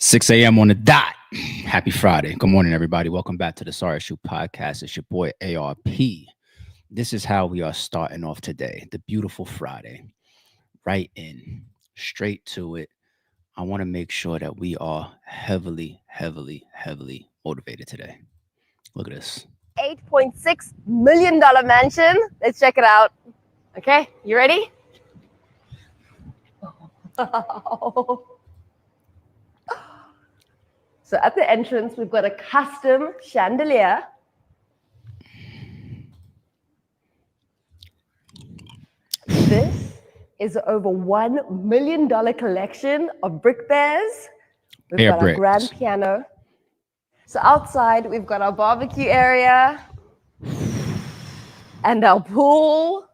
6 a.m. on the dot. Happy Friday. Good morning, everybody. Welcome back to the Sorry Shoot Podcast. It's your boy ARP. This is how we are starting off today. The beautiful Friday. Right in, straight to it. I want to make sure that we are heavily motivated today. Look at this. $8.6 million mansion. Let's check it out. Okay, you ready? So at the entrance, we've got a custom chandelier. This is over $1 million collection of brick bears. We've got our grand piano. So outside, we've got our barbecue area and our pool.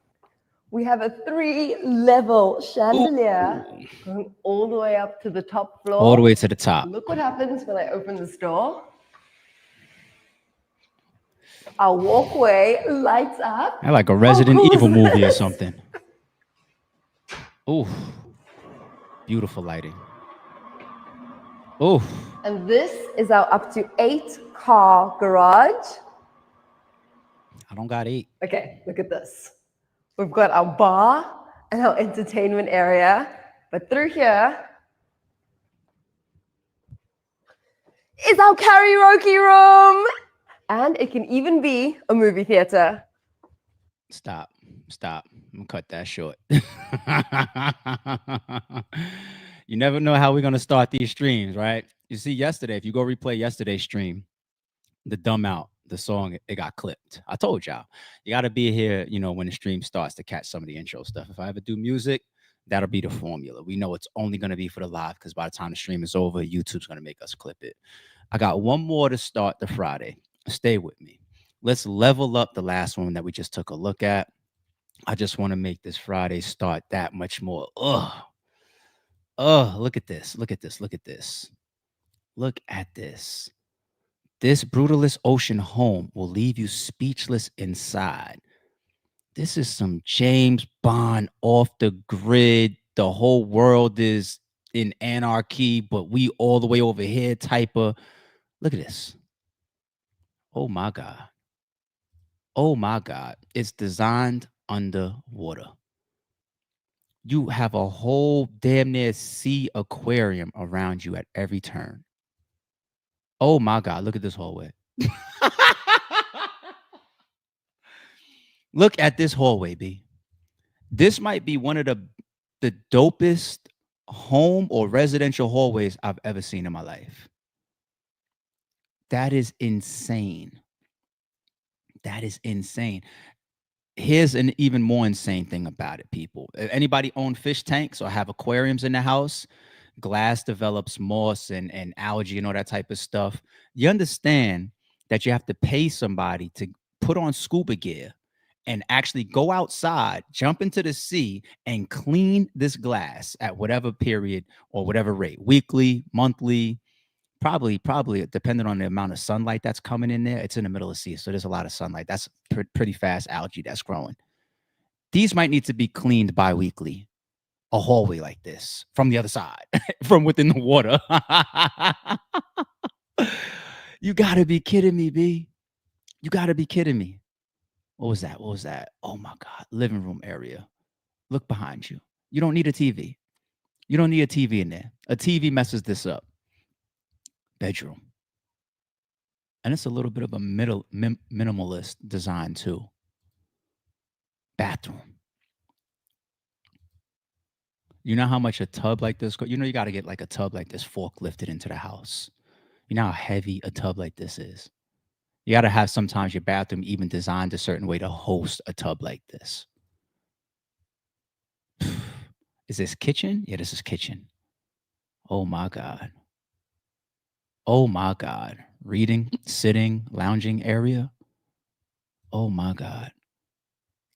We have a 3-level chandelier going all the way up to the top floor. All the way to the top. Look what happens when I open this door. Our walkway lights up. I like a Resident Evil movie or something. Oh, beautiful lighting. Oh. And this is our up to 8-car garage. I don't got 8. Okay, look at this. We've got our bar and our entertainment area. But through here is our karaoke room. And it can even be a movie theater. Stop. I'm going to cut that short. You never know how we're going to start these streams, right? You see, yesterday, if you go replay yesterday's stream, the Dumb Out, the song, it got clipped. I told y'all, you got to be here, when the stream starts to catch some of the intro stuff. If I ever do music, that'll be the formula. We know it's only going to be for the live because by the time the stream is over, YouTube's going to make us clip it. I got one more to start the Friday. Stay with me. Let's level up the last one that we just took a look at. I just want to make this Friday start that much more. Look at this. Look at this. Look at this. Look at this. This brutalist ocean home will leave you speechless inside. This is some James Bond off the grid. The whole world is in anarchy, but we all the way over here type of. Look at this. Oh my God. Oh my God. It's designed underwater. You have a whole damn near sea aquarium around you at every turn. Oh my God, look at this hallway. Look at this hallway, B. This might be one of the dopest home or residential hallways I've ever seen in my life. That is insane. That is insane. Here's an even more insane thing about it, people. If anybody own fish tanks or have aquariums in the house, glass develops moss and algae and all that type of stuff. You understand that you have to pay somebody to put on scuba gear and actually go outside, jump into the sea, and clean this glass at whatever period or whatever rate, weekly, monthly, probably depending on the amount of sunlight that's coming in there. It's in the middle of the sea, so there's a lot of sunlight. That's pretty fast algae that's growing. These might need to be cleaned bi-weekly. A hallway like this from the other side, from within the water. You gotta be kidding me, B. You gotta be kidding me. What was that? Oh my God. Living room area. Look behind you. You don't need a TV. You don't need a TV in there. A TV messes this up. Bedroom. And it's a little bit of a minimalist design too. Bathroom. You know how much a tub like this, you got to get like a tub like this forklifted into the house. You know how heavy a tub like this is. You got to have sometimes your bathroom even designed a certain way to host a tub like this. Is this kitchen? Yeah, this is kitchen. Oh my God. Oh my God. Reading, sitting, lounging area. Oh my God.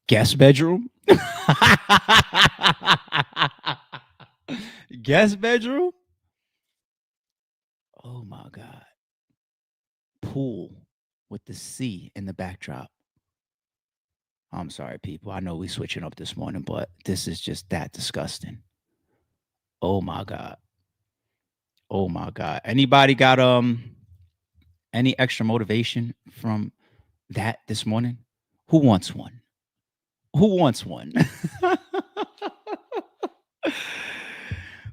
Guest bedroom. Guest bedroom. Oh my God. Pool with the sea in the backdrop. I'm sorry, people. I know we switching up this morning, but this is just that disgusting. Oh my God. Oh my God. Anybody got any extra motivation from that this morning? Who wants one? Who wants one?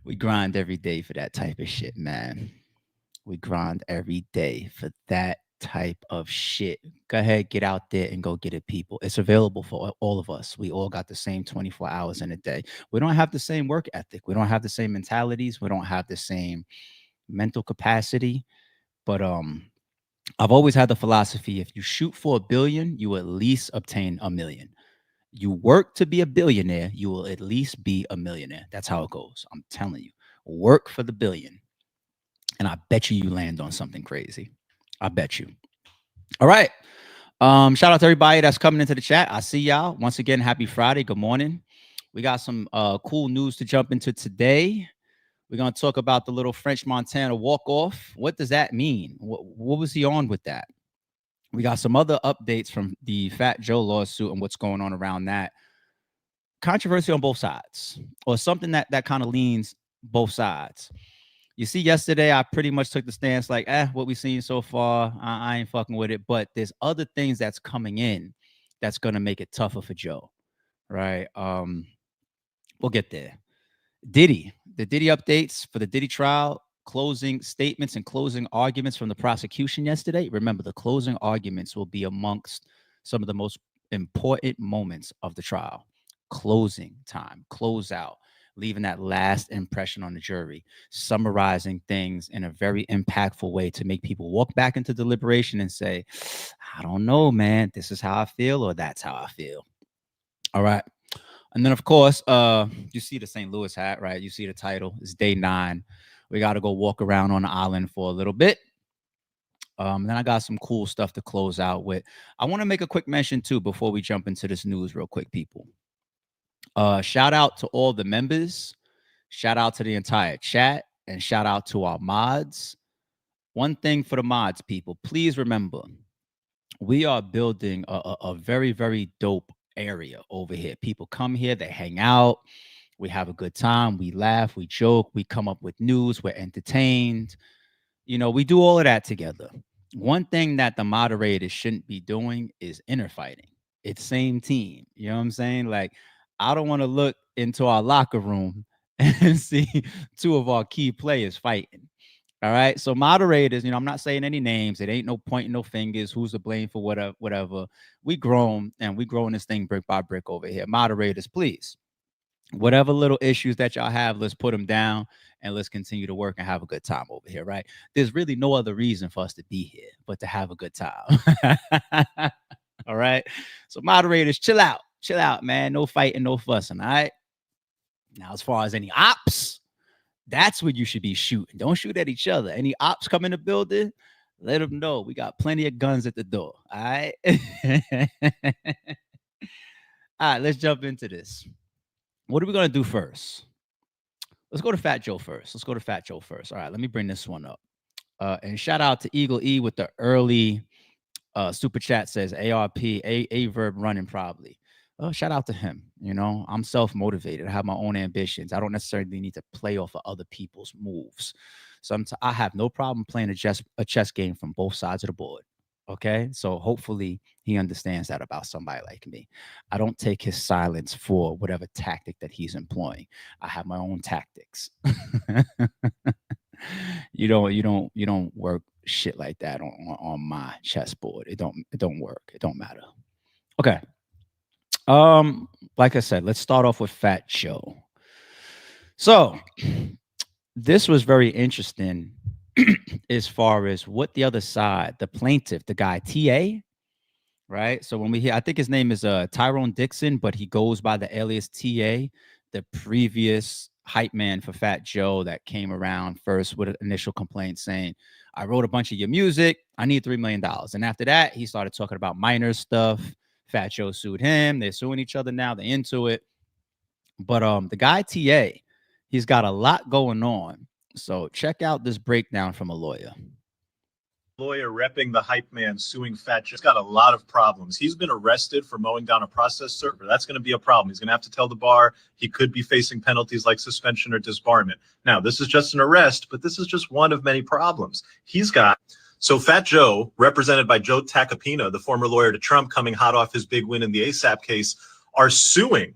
We grind every day for that type of shit, man. We grind every day for that type of shit. Go ahead, get out there and go get it, people. It's available for all of us. We all got the same 24 hours in a day. We don't have the same work ethic. We don't have the same mentalities. We don't have the same mental capacity. But I've always had the philosophy, if you shoot for 1 billion, you will at least obtain 1 million. You work to be a billionaire, you will at least be a millionaire. That's how it goes. I'm telling you. Work for the billion. And I bet you land on something crazy. I bet you. All right. Shout out to everybody that's coming into the chat. I see y'all. Once again, happy Friday. Good morning. We got some cool news to jump into today. We're going to talk about the little French Montana walk-off. What does that mean? What was he on with that? We got some other updates from the Fat Joe lawsuit and what's going on around that. Controversy on both sides, or something that kind of leans both sides. You see, yesterday I pretty much took the stance like, what we've seen so far, I ain't fucking with it. But there's other things that's coming in that's gonna make it tougher for Joe, right? We'll get there. The Diddy updates for the Diddy trial, closing statements and closing arguments from the prosecution yesterday. Remember, the closing arguments will be amongst some of the most important moments of the trial. Closing time, close out, leaving that last impression on the jury, summarizing things in a very impactful way to make people walk back into deliberation and say, I don't know, man, this is how I feel, or that's how I feel. All right. And then, of course, you see the St. Louis hat, right? You see the title. It's day 9. We got to go walk around on the island for a little bit. Then I got some cool stuff to close out with. I want to make a quick mention, too, before we jump into this news real quick, people. Shout out to all the members. Shout out to the entire chat. And shout out to our mods. One thing for the mods, people. Please remember, we are building a very, very dope area over here. People come here, they hang out, we have a good time, we laugh, we joke, we come up with news, we're entertained. You know, we do all of that together. One thing that the moderators shouldn't be doing is inner fighting. It's same team. You know what I'm saying? Like, I don't want to look into our locker room and see 2 of our key players fighting. All right. So moderators, I'm not saying any names. It ain't no pointing no fingers. Who's to blame for whatever. We grown and we growing this thing brick by brick over here. Moderators, please. Whatever little issues that y'all have, let's put them down and let's continue to work and have a good time over here, right? There's really no other reason for us to be here but to have a good time. All right. So moderators, chill out, man. No fighting, no fussing. All right. Now, as far as any ops, that's what you should be shooting. Don't shoot at each other. Any ops come in the building, let them know we got plenty of guns at the door. All right. All right, let's jump into this. What are we going to do first? Let's go to Fat Joe first. All right, let me bring this one up. And shout out to Eagle E with the early super chat, says ARP, A Verb running probably. Shout out to him. I'm self-motivated. I have my own ambitions. I don't necessarily need to play off of other people's moves. I have no problem playing a chess game from both sides of the board. Okay, so hopefully he understands that about somebody like me. I don't take his silence for whatever tactic that he's employing. I have my own tactics. You don't work shit like that on my chessboard. It don't work. It don't matter. Okay. Like I said, let's start off with Fat Joe. So this was very interesting as far as what the other side, the plaintiff, the guy TA, right? So when we hear, I think his name is Tyrone Dixon, but he goes by the alias TA, the previous hype man for Fat Joe that came around first with an initial complaint saying, I wrote a bunch of your music, I need $3 million. And after that, he started talking about minor stuff. Fat Joe sued him. They're suing each other now. They're into it. But the guy TA, he's got a lot going on. So check out this breakdown from a lawyer. Lawyer repping the hype man suing Fat Joe. He's got a lot of problems. He's been arrested for mowing down a process server. That's going to be a problem. He's going to have to tell the bar. He could be facing penalties like suspension or disbarment. Now, this is just an arrest, but this is just one of many problems. So Fat Joe, represented by Joe Tacopina, the former lawyer to Trump, coming hot off his big win in the ASAP case, are suing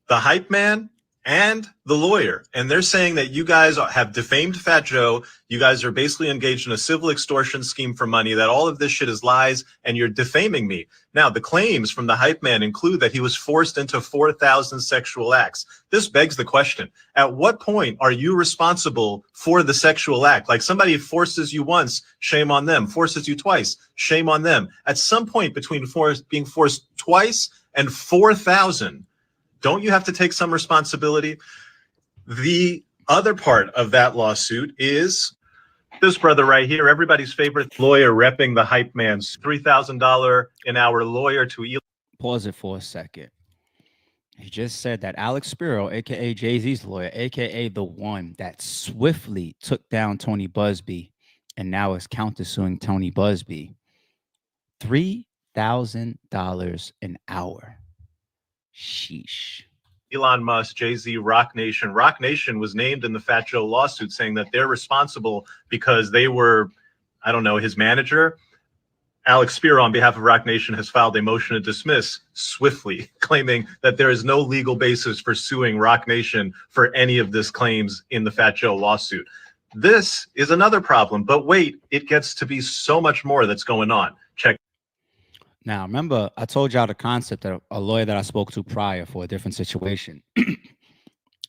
the hype man and the lawyer. And they're saying that you guys have defamed Fat Joe. You guys are basically engaged in a civil extortion scheme for money, that all of this shit is lies, and you're defaming me. Now, the claims from the hype man include that he was forced into 4,000 sexual acts. This begs the question, at what point are you responsible for the sexual act? Like, somebody forces you once, shame on them. Forces you twice, shame on them. At some point between being forced twice and 4,000, don't you have to take some responsibility? The other part of that lawsuit is this brother right here, everybody's favorite lawyer repping the hype man's $3,000 an hour lawyer to Elon. Pause it for a second. He just said that Alex Spiro, aka Jay-Z's lawyer, aka the one that swiftly took down Tony Busby and now is countersuing Tony Busby, $3,000 an hour. Sheesh. Elon Musk, Jay-Z, Rock Nation. Rock Nation was named in the Fat Joe lawsuit, saying that they're responsible because they were, I don't know, his manager. Alex Spiro, on behalf of Rock Nation, has filed a motion to dismiss swiftly, claiming that there is no legal basis for suing Rock Nation for any of this claims in the Fat Joe lawsuit. This is another problem, but wait, it gets to be so much more that's going on. Check. Now, remember, I told y'all the concept that a lawyer that I spoke to prior for a different situation,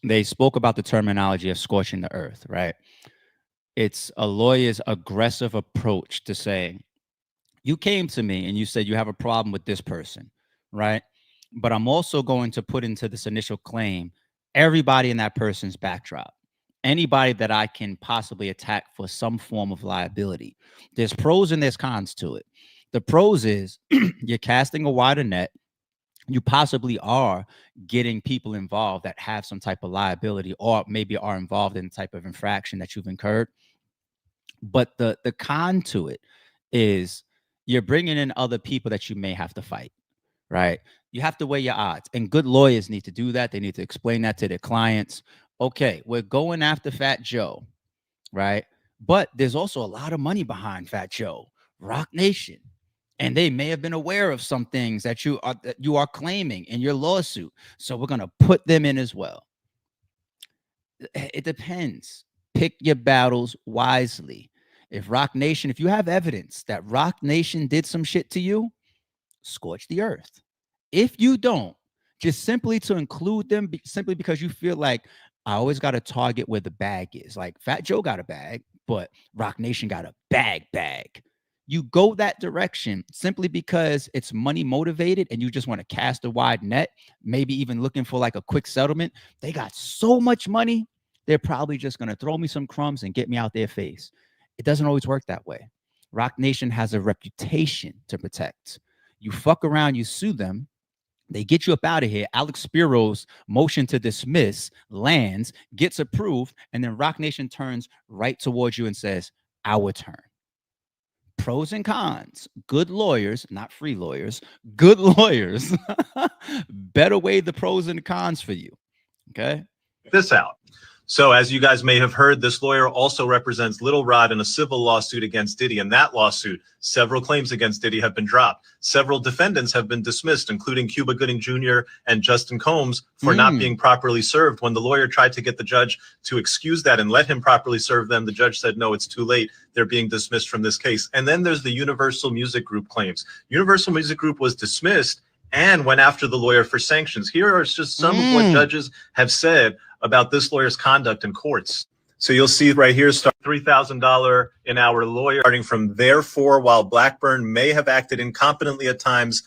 they spoke about the terminology of scorching the earth, right? It's a lawyer's aggressive approach to saying, you came to me and you said you have a problem with this person, right? But I'm also going to put into this initial claim everybody in that person's backdrop, anybody that I can possibly attack for some form of liability. There's pros and there's cons to it. The pros is you're casting a wider net. You possibly are getting people involved that have some type of liability or maybe are involved in the type of infraction that you've incurred. But the con to it is you're bringing in other people that you may have to fight, right? You have to weigh your odds. And good lawyers need to do that. They need to explain that to their clients. Okay, we're going after Fat Joe, right? But there's also a lot of money behind Fat Joe, Rock Nation. And they may have been aware of some things that you are claiming in your lawsuit. So we're going to put them in as well. It depends. Pick your battles wisely. If you have evidence that Rock Nation did some shit to you, scorch the earth. If you don't, just simply to include them, simply because you feel like I always got to target where the bag is. Like Fat Joe got a bag, but Rock Nation got a bag. You go that direction simply because it's money motivated and you just want to cast a wide net, maybe even looking for like a quick settlement. They got so much money, they're probably just going to throw me some crumbs and get me out their face. It doesn't always work that way. Rock Nation has a reputation to protect. You fuck around, you sue them, they get you up out of here. Alex Spiro's motion to dismiss lands, gets approved, and then Rock Nation turns right towards you and says, our turn. Pros and cons. Good lawyers, not free lawyers, good lawyers better weigh the pros and the cons for you. Okay. This out. So as you guys may have heard, this lawyer also represents Little Rod in a civil lawsuit against Diddy. In that lawsuit, several claims against Diddy have been dropped. Several defendants have been dismissed, including Cuba Gooding Jr. and Justin Combs, for not being properly served. When the lawyer tried to get the judge to excuse that and let him properly serve them, the judge said, no, it's too late. They're being dismissed from this case. And then there's the Universal Music Group claims. Universal Music Group was dismissed and went after the lawyer for sanctions. Here are just some of what judges have said about this lawyer's conduct in courts. So you'll see right here, start $3,000 an hour lawyer, starting from therefore, while Blackburn may have acted incompetently at times.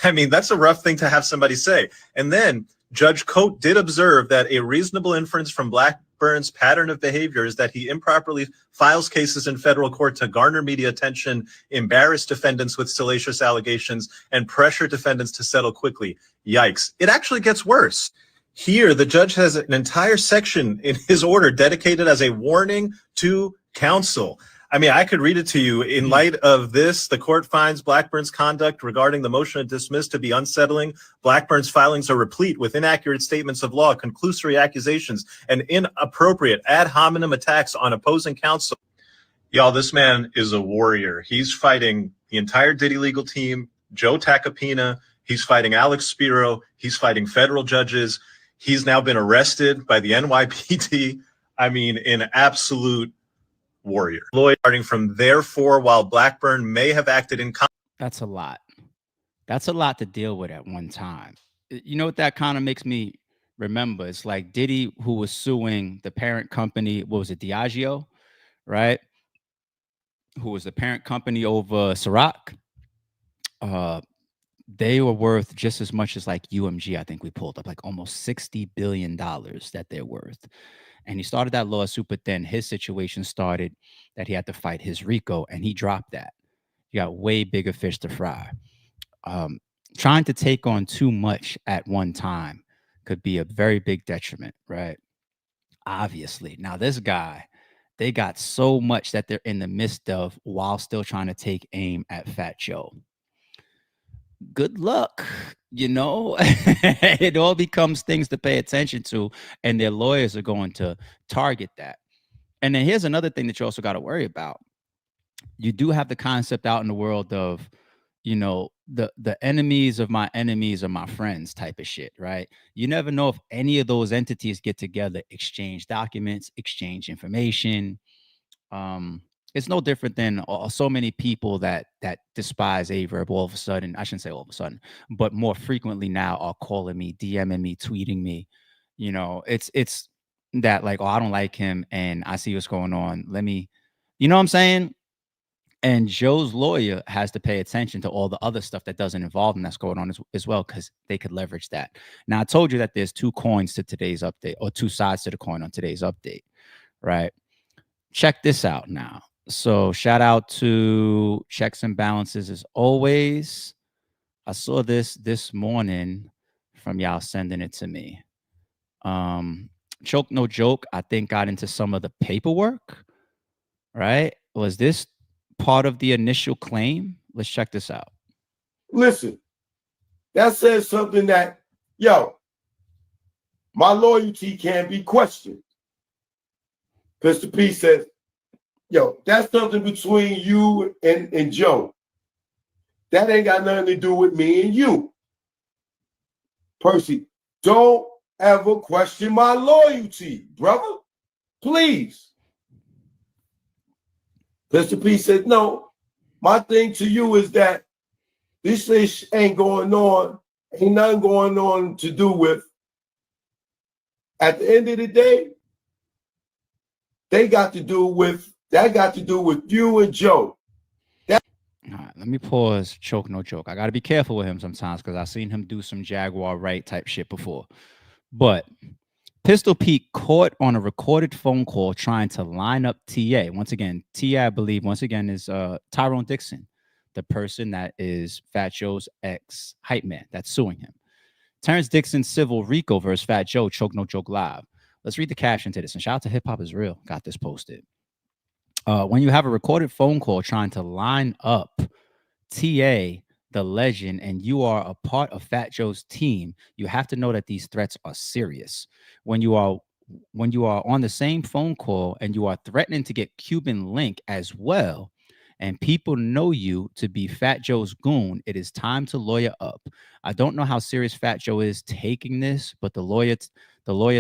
I mean, that's a rough thing to have somebody say. And then Judge Coate did observe that a reasonable inference from Blackburn's pattern of behavior is that he improperly files cases in federal court to garner media attention, embarrass defendants with salacious allegations, and pressure defendants to settle quickly. Yikes. It actually gets worse. Here, the judge has an entire section in his order dedicated as a warning to counsel. I mean, I could read it to you. In light of this, the court finds Blackburn's conduct regarding the motion to dismiss to be unsettling. Blackburn's filings are replete with inaccurate statements of law, conclusory accusations, and inappropriate ad hominem attacks on opposing counsel. Y'all, this man is a warrior. He's fighting the entire Diddy legal team, Joe Tacopina. He's fighting Alex Spiro. He's fighting federal judges. He's now been arrested by the NYPD. I mean, an absolute warrior. Lloyd starting from therefore, while Blackburn may have acted in. That's a lot. That's a lot to deal with at one time. You know what that kind of makes me remember? It's like Diddy, who was suing the parent company. What was it, Diageo, right? Who was the parent company over Ciroc. They were worth just as much as like UMG. I think we pulled up like almost $60 billion that they're worth. And he started that lawsuit, but then his situation started that he had to fight his RICO, and he dropped that. You got way bigger fish to fry. Trying to take on too much at one time could be a very big detriment, right? Obviously. Now, this guy, they got so much that they're in the midst of while still trying to take aim at Fat Joe. Good luck, you know. It all becomes things to pay attention to, and their lawyers are going to target that. And then here's another thing that you also got to worry about. You do have the concept out in the world of, you know, the enemies of my enemies are my friends type of shit, right? You never know if any of those entities get together, exchange documents, exchange information. It's no different than so many people that despise Aye Verb all of a sudden. I shouldn't say all of a sudden, but more frequently now are calling me, DMing me, tweeting me. You know, it's that like, oh, I don't like him and I see what's going on. Let me, you know what I'm saying? And Joe's lawyer has to pay attention to all the other stuff that doesn't involve him that's going on as well, because they could leverage that. Now, I told you that there's two coins to today's update, or two sides to the coin on today's update, right? Check this out now. So shout out to Checks and Balances as always. I saw this morning from y'all sending it to me. Choke No Joke, I think, got into some of the paperwork, right? Was this part of the initial claim? Let's check this out. Listen, that says something that, yo, my loyalty can't be questioned. Mr. P says, yo, that's something between you and Joe. That ain't got nothing to do with me and you. Percy, don't ever question my loyalty, brother. Please. Mr. P said, no, my thing to you is that this thing ain't going on, ain't nothing going on to do with. At the end of the day, that got to do with you and Joe. All right, let me pause. Choke No Joke. I got to be careful with him sometimes because I've seen him do some Jaguar right type shit before. But Pistol Pete caught on a recorded phone call trying to line up TA. Once again, TA, I believe, once again, is Tyrone Dixon, the person that is Fat Joe's ex-hype man that's suing him. Terrence Dixon's civil RICO versus Fat Joe, Choke No Joke Live. Let's read the caption to this. And shout out to Hip Hop Is Real. Got this posted. When you have a recorded phone call trying to line up TA, the legend, and you are a part of Fat Joe's team, you have to know that these threats are serious. When you are on the same phone call and you are threatening to get Cuban Link as well, and people know you to be Fat Joe's goon, it is time to lawyer up. I don't know how serious Fat Joe is taking this, but the lawyer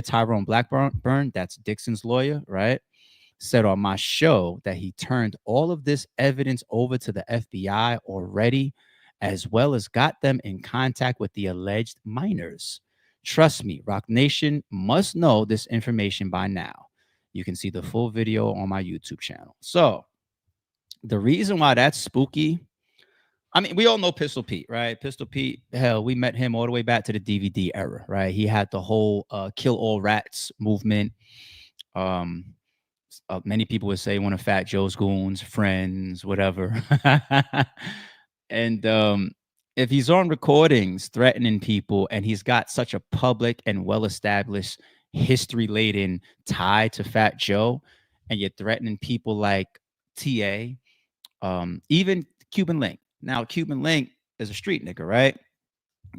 Tyrone Blackburn, that's Dixon's lawyer, right, said on my show that he turned all of this evidence over to the FBI already, as well as got them in contact with the alleged minors. Trust me, Rock Nation must know this information by now. You can see the full video on my YouTube channel. So the reason why that's spooky, I mean, we all know Pistol Pete, right? Pistol Pete, hell, we met him all the way back to the DVD era, right? He had the whole Kill All Rats movement. Many people would say one of Fat Joe's goons, friends, whatever. And if he's on recordings threatening people and he's got such a public and well-established history-laden tie to Fat Joe, and you're threatening people like TA, even Cuban Link. Now, Cuban Link is a street nigga, right?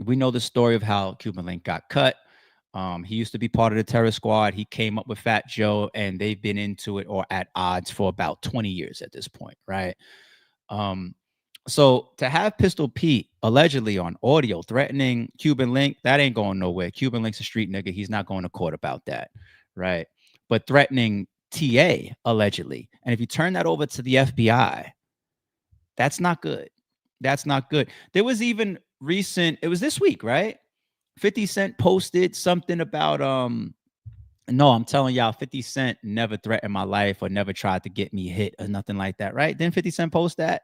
We know the story of how Cuban Link got cut. He used to be part of the terror squad. He came up with Fat Joe, and they've been into it or at odds for about 20 years at this point, right? So to have Pistol Pete allegedly on audio threatening Cuban Link, that ain't going nowhere. Cuban Link's a street nigga. He's not going to court about that, right? But threatening TA allegedly, and if you turn that over to the FBI, that's not good. That's not good. There was even recent, it was this week, right? 50 Cent posted something about no, I'm telling y'all, 50 Cent never threatened my life or never tried to get me hit or nothing like that, right? Didn't 50 Cent post that?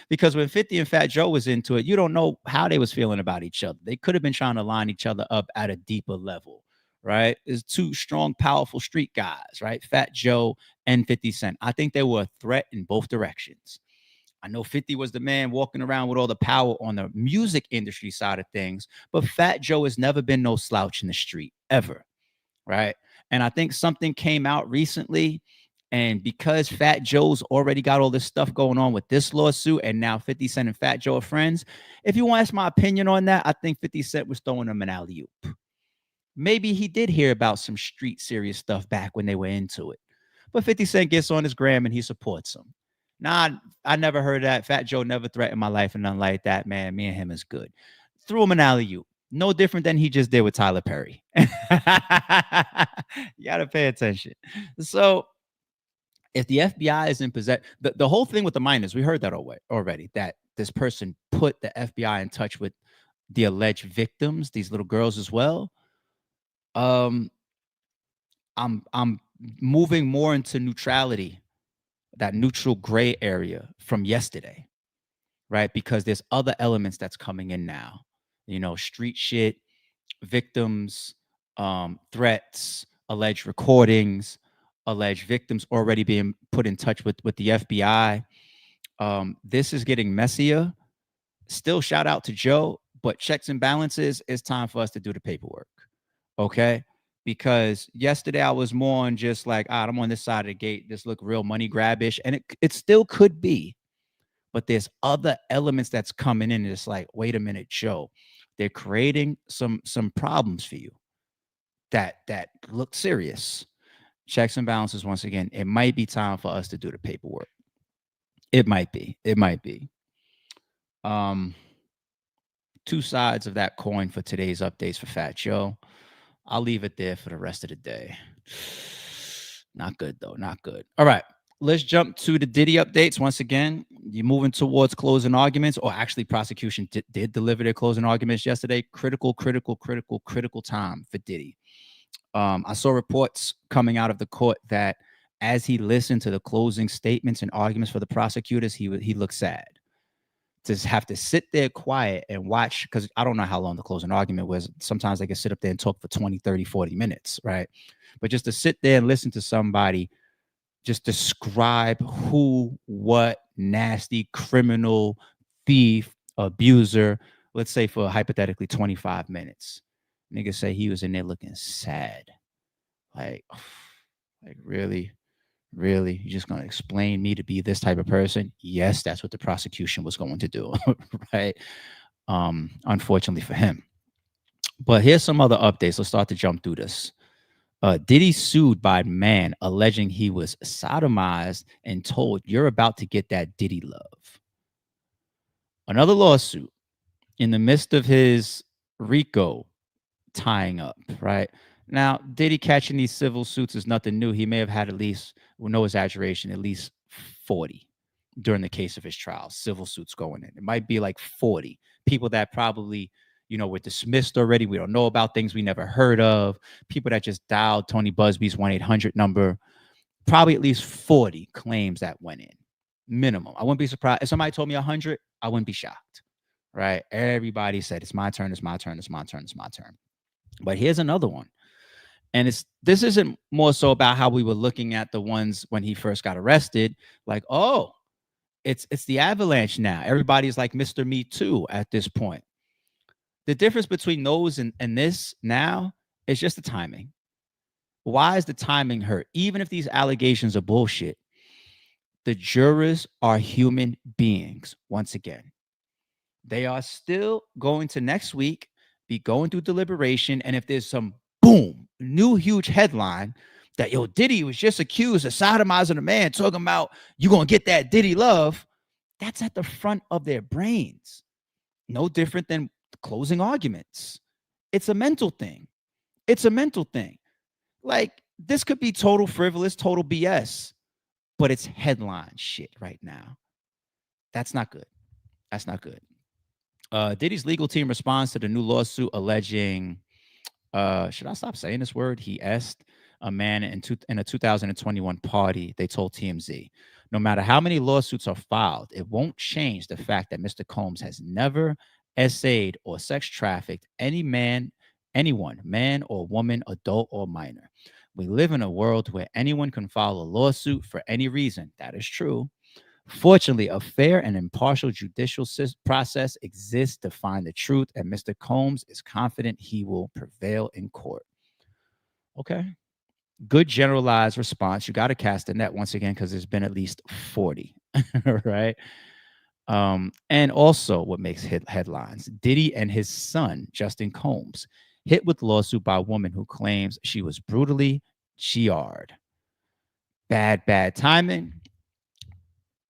Because when 50 and Fat Joe was into it, you don't know how they was feeling about each other. They could have been trying to line each other up at a deeper level, right? It's two strong, powerful street guys, right? Fat Joe and 50 Cent. I think they were a threat in both directions. I know 50 was the man walking around with all the power on the music industry side of things, but Fat Joe has never been no slouch in the street, ever, right? And I think something came out recently, and because Fat Joe's already got all this stuff going on with this lawsuit, and now 50 Cent and Fat Joe are friends, if you want to ask my opinion on that, I think 50 Cent was throwing him an alley-oop. Maybe he did hear about some street serious stuff back when they were into it. But 50 Cent gets on his gram and he supports him. Nah, I never heard that. Fat Joe never threatened my life and nothing like that, man. Me and him is good. Threw him an alley-oop. No different than he just did with Tyler Perry. You got to pay attention. So if the FBI is in possession, the whole thing with the minors, we heard that already, that this person put the FBI in touch with the alleged victims, these little girls as well. I'm moving more into neutrality, that neutral gray area from yesterday, right? Because there's other elements that's coming in now, you know, street shit, victims, threats, alleged recordings, alleged victims already being put in touch with the FBI. This is getting messier. Still shout out to Joe, but checks and balances, it's time for us to do the paperwork. Okay. Because yesterday I was more on just like, I'm on this side of the gate. This look real money grabbish. And it still could be, but there's other elements that's coming in. And it's like, wait a minute, Joe, they're creating some problems for you that look serious. Checks and balances. Once again, it might be time for us to do the paperwork. It might be. Two sides of that coin for today's updates for Fat Joe. I'll leave it there for the rest of the day. Not good, though. Not good. All right. Let's jump to the Diddy updates. Once again, you're moving towards closing arguments, or actually prosecution did deliver their closing arguments yesterday. Critical time for Diddy. I saw reports coming out of the court that as he listened to the closing statements and arguments for the prosecutors, he looked sad. To have to sit there quiet and watch, because I don't know how long the closing argument was. Sometimes they can sit up there and talk for 20, 30, 40 minutes, right? But just to sit there and listen to somebody just describe who, what, nasty, criminal, thief, abuser, let's say for hypothetically 25 minutes. Nigga say he was in there looking sad. Like really? Really? You're just going to explain me to be this type of person? Yes, that's what the prosecution was going to do, right? Unfortunately for him. But here's some other updates. Let's start to jump through this. Diddy sued by man alleging he was sodomized and told, you're about to get that Diddy love. Another lawsuit in the midst of his RICO tying up, right? Now, Diddy catching these civil suits is nothing new. He may have had at least, well, no exaggeration, at least 40 during the case of his trial, civil suits going in. It might be like 40 people that probably, you know, were dismissed already. We don't know about things we never heard of. People that just dialed Tony Busby's 1-800 number. Probably at least 40 claims that went in. Minimum. I wouldn't be surprised. If somebody told me 100, I wouldn't be shocked, right? Everybody said, it's my turn, it's my turn, it's my turn, it's my turn. But here's another one. And this isn't more so about how we were looking at the ones when he first got arrested. Like, oh, it's the avalanche now. Everybody's like Mr. Me Too at this point. The difference between those and this now is just the timing. Why is the timing hurt? Even if these allegations are bullshit, The jurors are human beings. Once again, they are still going to next week be going through deliberation. And if there's some boom, new huge headline that, yo, Diddy was just accused of sodomizing a man, talking about you going to get that Diddy love, that's at the front of their brains. No different than closing arguments. It's a mental thing. It's a mental thing. Like, this could be total frivolous, total BS, but it's headline shit right now. That's not good. That's not good. Diddy's legal team responds to the new lawsuit alleging, should I stop saying this word? He asked a man in a 2021 party. They told TMZ, no matter how many lawsuits are filed, it won't change the fact that Mr. Combs has never essayed or sex trafficked anyone, man or woman, adult or minor. We live in a world where anyone can file a lawsuit for any reason. That is true. Fortunately, a fair and impartial judicial process exists to find the truth, and Mr. Combs is confident he will prevail in court. Okay. Good generalized response. You got to cast the net once again, because there's been at least 40, right? And also what makes headlines, Diddy and his son, Justin Combs, hit with lawsuit by a woman who claims she was brutally GR'd. Bad timing.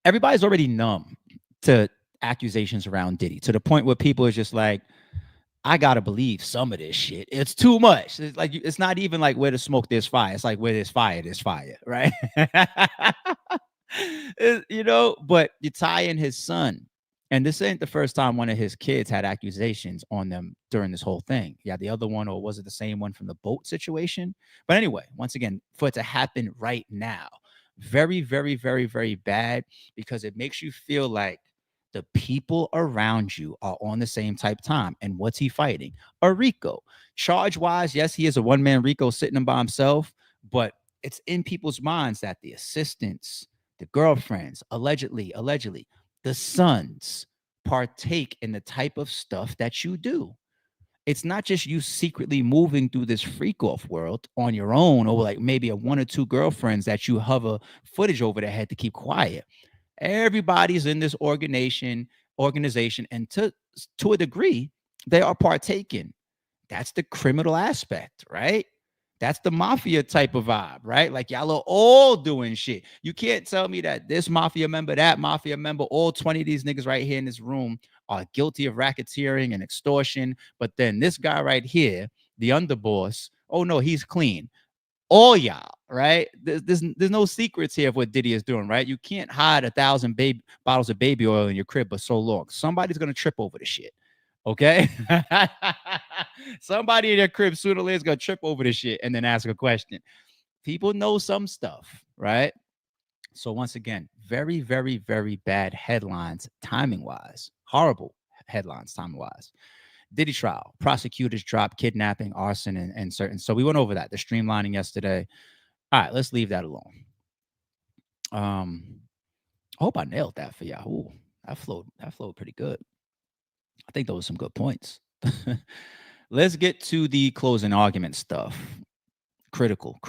Everybody's already numb to accusations around Diddy, to the point where people are just like, I gotta believe some of this shit. It's too much. It's like, it's not even like where there's smoke, there's fire. It's like where there's fire, right? You know, but you tie in his son. And this ain't the first time one of his kids had accusations on them during this whole thing. Yeah, the other one, or was it the same one from the boat situation? But anyway, once again, for it to happen right now, very, very, very, very bad, because it makes you feel like the people around you are on the same type time. And what's he fighting? A RICO. Charge-wise, yes, he is a one-man RICO sitting by himself, but it's in people's minds that the assistants, the girlfriends, allegedly, the sons partake in the type of stuff that you do. It's not just you secretly moving through this freak-off world on your own, or like maybe a one or two girlfriends that you hover footage over their head to keep quiet. Everybody's in this organization, and to a degree, they are partaking. That's the criminal aspect, right? That's the mafia type of vibe, right? Like, y'all are all doing shit. You can't tell me that this mafia member, that mafia member, all 20 of these niggas right here in this room are guilty of racketeering and extortion. But then this guy right here, the underboss, oh no, he's clean. All y'all, right? There's no secrets here of what Diddy is doing, right? You can't hide 1,000 bottles of baby oil in your crib for so long. Somebody's gonna trip over the shit. Okay. Somebody in their crib sooner or later is gonna trip over this shit and then ask a question. People know some stuff, right? So once again, very, very, very bad headlines timing wise. Horrible headlines timing wise. Diddy Trial. Prosecutors dropped kidnapping, arson, and certain. So we went over that. The streamlining yesterday. All right, let's leave that alone. I hope I nailed that for y'all. Ooh, that flowed pretty good. I think those were some good points. Let's get to the closing argument stuff. Critical.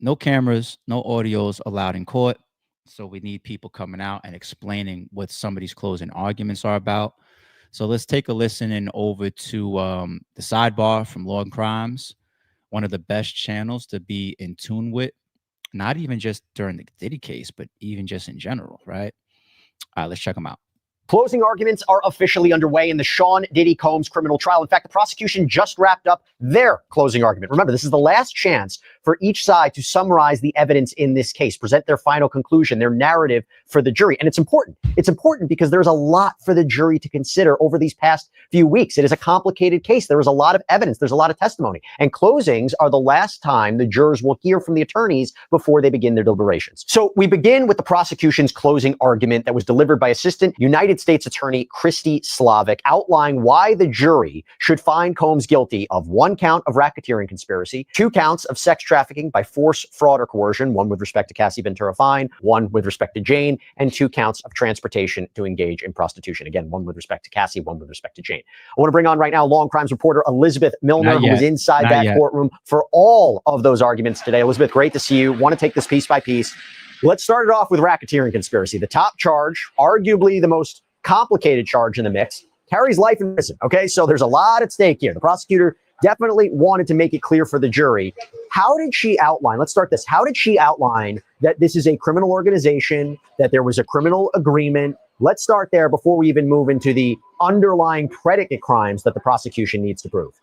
No cameras, no audios allowed in court. So we need people coming out and explaining what somebody's closing arguments are about. So let's take a listen in over to the Sidebar from Law and Crimes, one of the best channels to be in tune with, not even just during the Diddy case, but even just in general, right? All right, let's check them out. Closing arguments are officially underway in the Sean Diddy Combs criminal trial. In fact, the prosecution just wrapped up their closing argument. Remember, this is the last chance for each side to summarize the evidence in this case, present their final conclusion, their narrative for the jury. And it's important. It's important because there's a lot for the jury to consider over these past few weeks. It is a complicated case. There is a lot of evidence. There's a lot of testimony. And closings are the last time the jurors will hear from the attorneys before they begin their deliberations. So we begin with the prosecution's closing argument that was delivered by Assistant United States Attorney Christy Slavic, outlining why the jury should find Combs guilty of 1 count of racketeering conspiracy, 2 counts of sex trafficking by force, fraud, or coercion, 1 with respect to Cassie Ventura Fine, 1 with respect to Jane, and 2 counts of transportation to engage in prostitution. Again, 1 with respect to Cassie, 1 with respect to Jane. I want to bring on right now Law and Crimes reporter Elizabeth Milner, who was inside that courtroom for all of those arguments today. Elizabeth, great to see you. Want to take this piece by piece. Let's start it off with racketeering conspiracy. The top charge, arguably the most complicated charge in the mix, carries life in prison. Okay, so there's a lot at stake here. The prosecutor definitely wanted to make it clear for the jury. How did she outline? Let's start this. How did she outline that this is a criminal organization, that there was a criminal agreement? Let's start there before we even move into the underlying predicate crimes that the prosecution needs to prove.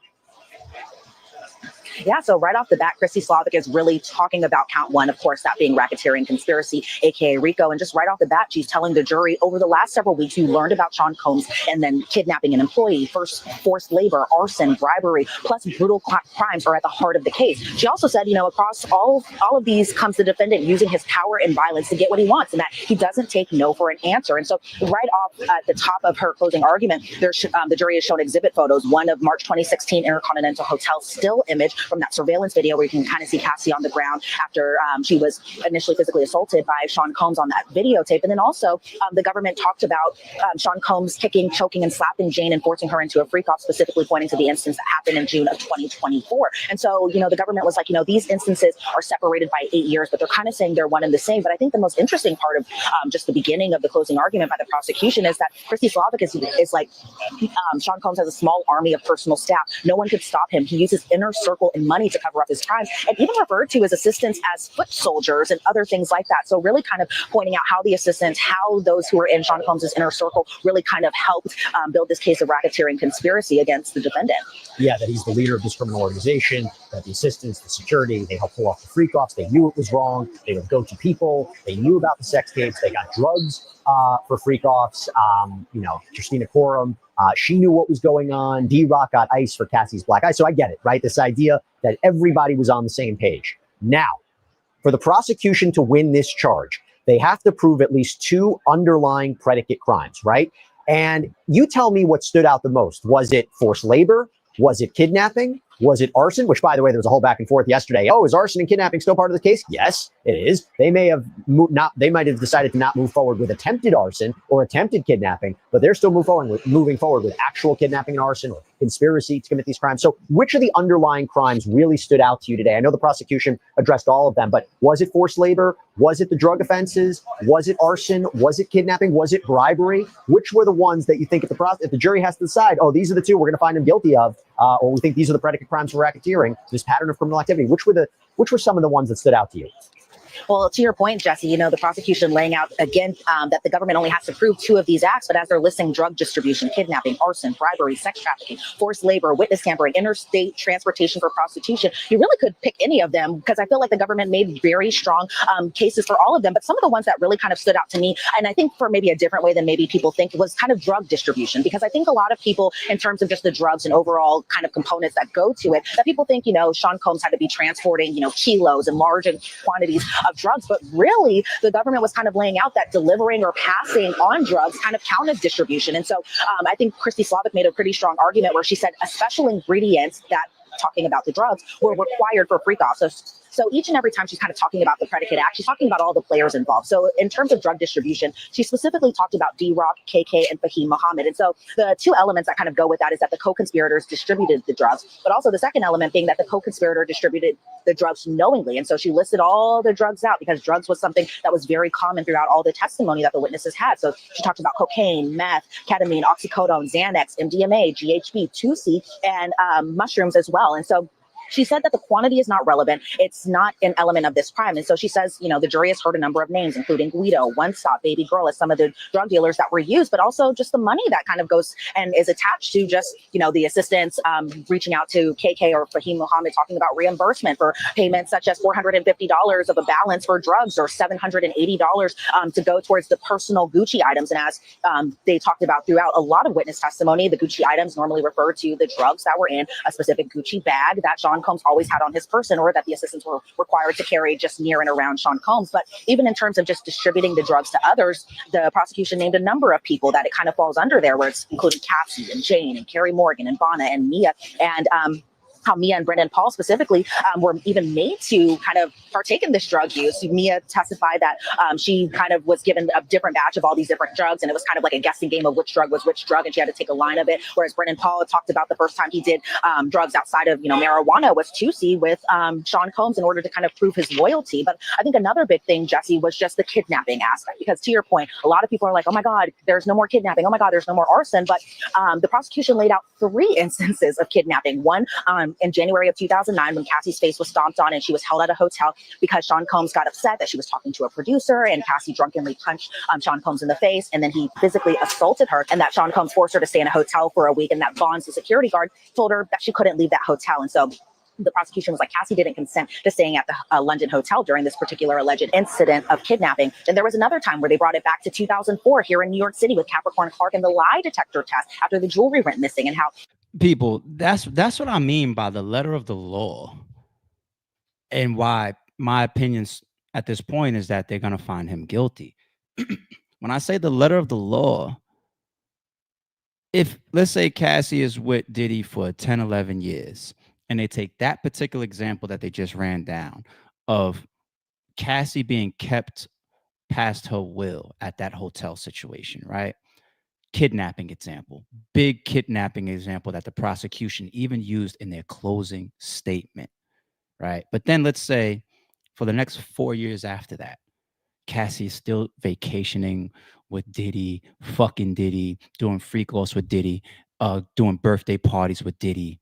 Yeah, so right off the bat, Christy Slavic is really talking about count one, of course, that being racketeering conspiracy, aka RICO. And just right off the bat, she's telling the jury, over the last several weeks, you learned about Sean Combs and then kidnapping an employee, first forced labor, arson, bribery, plus brutal crimes are at the heart of the case. She also said, across all of these comes the defendant using his power and violence to get what he wants, and that he doesn't take no for an answer. And so right off at the top of her closing argument, the jury has shown exhibit photos, one of March 2016 Intercontinental Hotel still image from that surveillance video where you can kind of see Cassie on the ground after she was initially physically assaulted by Sean Combs on that videotape. And then also the government talked about Sean Combs kicking, choking, and slapping Jane and forcing her into a freak-off, specifically pointing to the instance that happened in June of 2024. And so, the government was like, these instances are separated by 8 years, but they're kind of saying they're one and the same. But I think the most interesting part of just the beginning of the closing argument by the prosecution is that Christy Slavic is like, Sean Combs has a small army of personal staff. No one could stop him. He uses inner circle and money to cover up his crimes, and even referred to his assistants as foot soldiers and other things like that. So really kind of pointing out how the assistants, how those who were in Sean Combs' inner circle really kind of helped build this case of racketeering conspiracy against the defendant. Yeah, that he's the leader of this criminal organization, that the assistants, the security, they helped pull off the freak-offs. They knew it was wrong. They would go to people. They knew about the sex tapes. They got drugs for freak-offs. Christina Coram, she knew what was going on. D-Rock got ice for Cassie's black eye. So I get it, right? This idea that everybody was on the same page. Now, for the prosecution to win this charge, they have to prove at least two underlying predicate crimes, right? And you tell me what stood out the most. Was it forced labor? Was it kidnapping? Was it arson? Which, by the way, there was a whole back and forth yesterday. Oh, is arson and kidnapping still part of the case? Yes, it is. They may have They might have decided to not move forward with attempted arson or attempted kidnapping, but they're still moving forward with actual kidnapping and arson or conspiracy to commit these crimes. So, which of the underlying crimes really stood out to you today? I know the prosecution addressed all of them, but was it forced labor? Was it the drug offenses? Was it arson? Was it kidnapping? Was it bribery? Which were the ones that you think if the jury has to decide, oh, these are the two we're going to find him guilty of, or we think these are the predicate crimes for racketeering, this pattern of criminal activity? Which were some of the ones that stood out to you? Well, to your point, Jesse, the prosecution laying out again that the government only has to prove two of these acts, but as they're listing drug distribution, kidnapping, arson, bribery, sex trafficking, forced labor, witness tampering, interstate transportation for prostitution, you really could pick any of them because I feel like the government made very strong cases for all of them. But some of the ones that really kind of stood out to me, and I think for maybe a different way than maybe people think, was kind of drug distribution, because I think a lot of people, in terms of just the drugs and overall kind of components that go to it, that people think, Sean Combs had to be transporting, kilos and large quantities of drugs, but really the government was kind of laying out that delivering or passing on drugs kind of counted distribution. And so I think Christy Slavic made a pretty strong argument where she said a special ingredients that, talking about the drugs, were required for freak-offs. So each and every time she's kind of talking about the predicate act, she's talking about all the players involved. So in terms of drug distribution, she specifically talked about D-Rock, KK, and Fahim Muhammad. And so the two elements that kind of go with that is that the co-conspirators distributed the drugs, but also the second element being that the co-conspirator distributed the drugs knowingly. And so she listed all the drugs out because drugs was something that was very common throughout all the testimony that the witnesses had. So she talked about cocaine, meth, ketamine, oxycodone, Xanax, MDMA, GHB, 2C, and mushrooms as well. And so she said that the quantity is not relevant. It's not an element of this crime. And so she says, the jury has heard a number of names, including Guido, One Stop, Baby Girl, as some of the drug dealers that were used, but also just the money that kind of goes and is attached to just, the assistants reaching out to KK or Fahim Muhammad, talking about reimbursement for payments such as $450 of a balance for drugs or $780 to go towards the personal Gucci items. And as they talked about throughout a lot of witness testimony, the Gucci items normally refer to the drugs that were in a specific Gucci bag that Sean Combs always had on his person, or that the assistants were required to carry just near and around Sean Combs. But even in terms of just distributing the drugs to others, the prosecution named a number of people that it kind of falls under there, where it's including Cassie and Jane and Carrie Morgan and Bonna and Mia. And how Mia and Brendan Paul specifically were even made to kind of partake in this drug use. Mia testified that she kind of was given a different batch of all these different drugs, and it was kind of like a guessing game of which drug was which drug, and she had to take a line of it. Whereas Brendan Paul talked about the first time he did drugs outside of, marijuana was 2C with Sean Combs in order to kind of prove his loyalty. But I think another big thing, Jesse, was just the kidnapping aspect, because to your point, a lot of people are like, oh my God, there's no more kidnapping. Oh my God, there's no more arson. But the prosecution laid out 3 instances of kidnapping. One in January of 2009, when Cassie's face was stomped on and she was held at a hotel because Sean Combs got upset that she was talking to a producer, and Cassie drunkenly punched Sean Combs in the face, and then he physically assaulted her, and that Sean Combs forced her to stay in a hotel for a week, and that Bonds, the security guard, told her that she couldn't leave that hotel. And so the prosecution was like, Cassie didn't consent to staying at the London hotel during this particular alleged incident of kidnapping. Then there was another time where they brought it back to 2004 here in New York City with Capricorn Clark and the lie detector test after the jewelry went missing, and how people, that's what I mean by the letter of the law, and why my opinions at this point is that they're going to find him guilty. When I say the letter of the law, if let's say Cassie is with Diddy for 10, 11 years, and they take that particular example that they just ran down of Cassie being kept past her will at that hotel situation, right? Kidnapping example, big kidnapping example that the prosecution even used in their closing statement, right? But then let's say for the next 4 years after that, Cassie is still vacationing with Diddy, fucking Diddy, doing freak offs with Diddy, doing birthday parties with Diddy.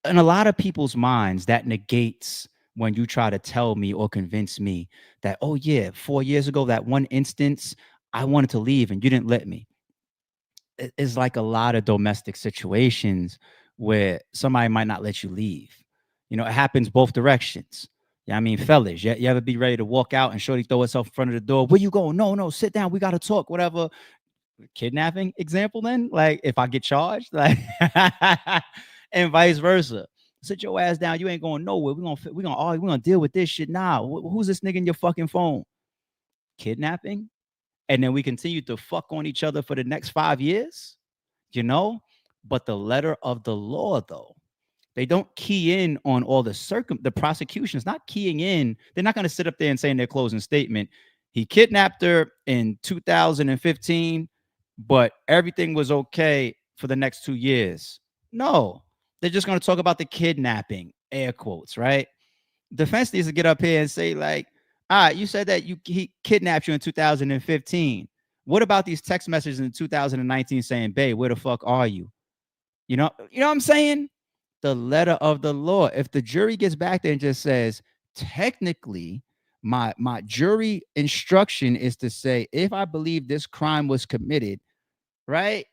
In a lot of people's minds, that negates when you try to tell me or convince me that, oh yeah, 4 years ago, that one instance, I wanted to leave and you didn't let me. It's like a lot of domestic situations where somebody might not let you leave. It happens both directions. Yeah, I mean, fellas, you ever be ready to walk out and shorty throw herself in front of the door? Where you going? No, sit down. We got to talk, whatever. Kidnapping example then? Like, if I get charged, like, and vice versa. Sit your ass down. You ain't going nowhere. We're gonna argue. We're gonna deal with this shit now. Who's this nigga in your fucking phone? Kidnapping? And then we continue to fuck on each other for the next 5 years, But the letter of the law, though, they don't key in on all the prosecution's not keying in. They're not going to sit up there and say in their closing statement, he kidnapped her in 2015, but everything was okay for the next 2 years. No, they're just going to talk about the kidnapping, air quotes, right? Defense needs to get up here and say, like, all right, you said that he kidnapped you in 2015. What about these text messages in 2019 saying, babe, where the fuck are you? You know what I'm saying? The letter of the law. If the jury gets back there and just says, technically, my jury instruction is to say, if I believe this crime was committed, right?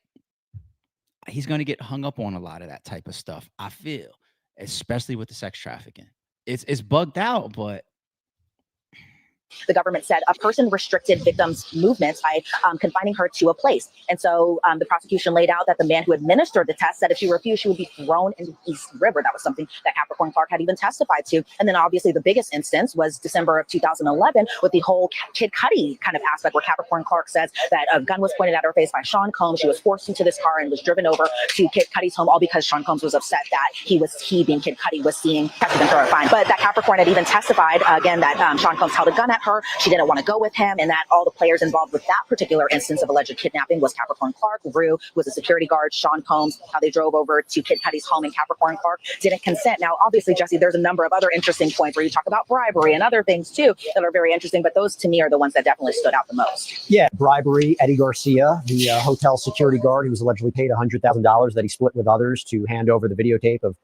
He's going to get hung up on a lot of that type of stuff, I feel, especially with the sex trafficking. It's bugged out, but the government said a person restricted victims' movements by confining her to a place. And so the prosecution laid out that the man who administered the test said if she refused, she would be thrown into the East River. That was something that Capricorn Clark had even testified to. And then obviously the biggest instance was December of 2011 with the whole Kid Cudi kind of aspect where Capricorn Clark says that a gun was pointed at her face by Sean Combs. She was forced into this car and was driven over to Kid Cudi's home, all because Sean Combs was upset that he being Kid Cudi was seeing Cassie Ventura fine. But that Capricorn had even testified again that Sean Combs held a gun at her. She didn't want to go with him, and that all the players involved with that particular instance of alleged kidnapping was Capricorn Clark, Rue was a security guard, Sean Combs, how they drove over to Kid Cudi's home, and Capricorn Clark didn't consent. Now, obviously, Jesse, there's a number of other interesting points where you talk about bribery and other things too that are very interesting, but those to me are the ones that definitely stood out the most. Yeah, bribery. Eddie Garcia, the hotel security guard, who was allegedly paid $100,000 that he split with others to hand over the videotape of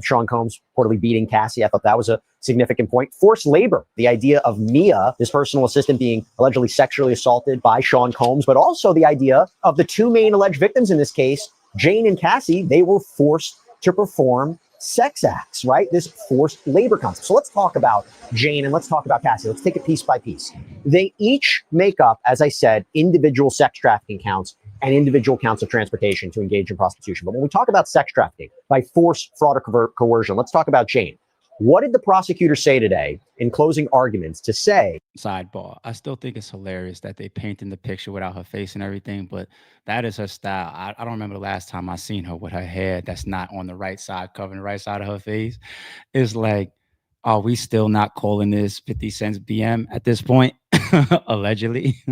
Sean Combs reportedly beating Cassie. I thought that was a significant point. Forced labor, the idea of Mia, this personal assistant, being allegedly sexually assaulted by Sean Combs, but also the idea of the two main alleged victims in this case, Jane and Cassie, they were forced to perform sex acts, right? This forced labor concept. So let's talk about Jane and let's talk about Cassie. Let's take it piece by piece. They each make up, as I said, individual sex trafficking counts and individual counts of transportation to engage in prostitution. But when we talk about sex trafficking by force, fraud, or coercion, let's talk about Jane. What did the prosecutor say today in closing arguments to say? Sidebar. I still think it's hilarious that they painted the picture without her face and everything, but that is her style. I don't remember the last time I seen her with her hair that's not on the right side, covering the right side of her face. It's like, are we still not calling this 50 cents BM at this point? Allegedly.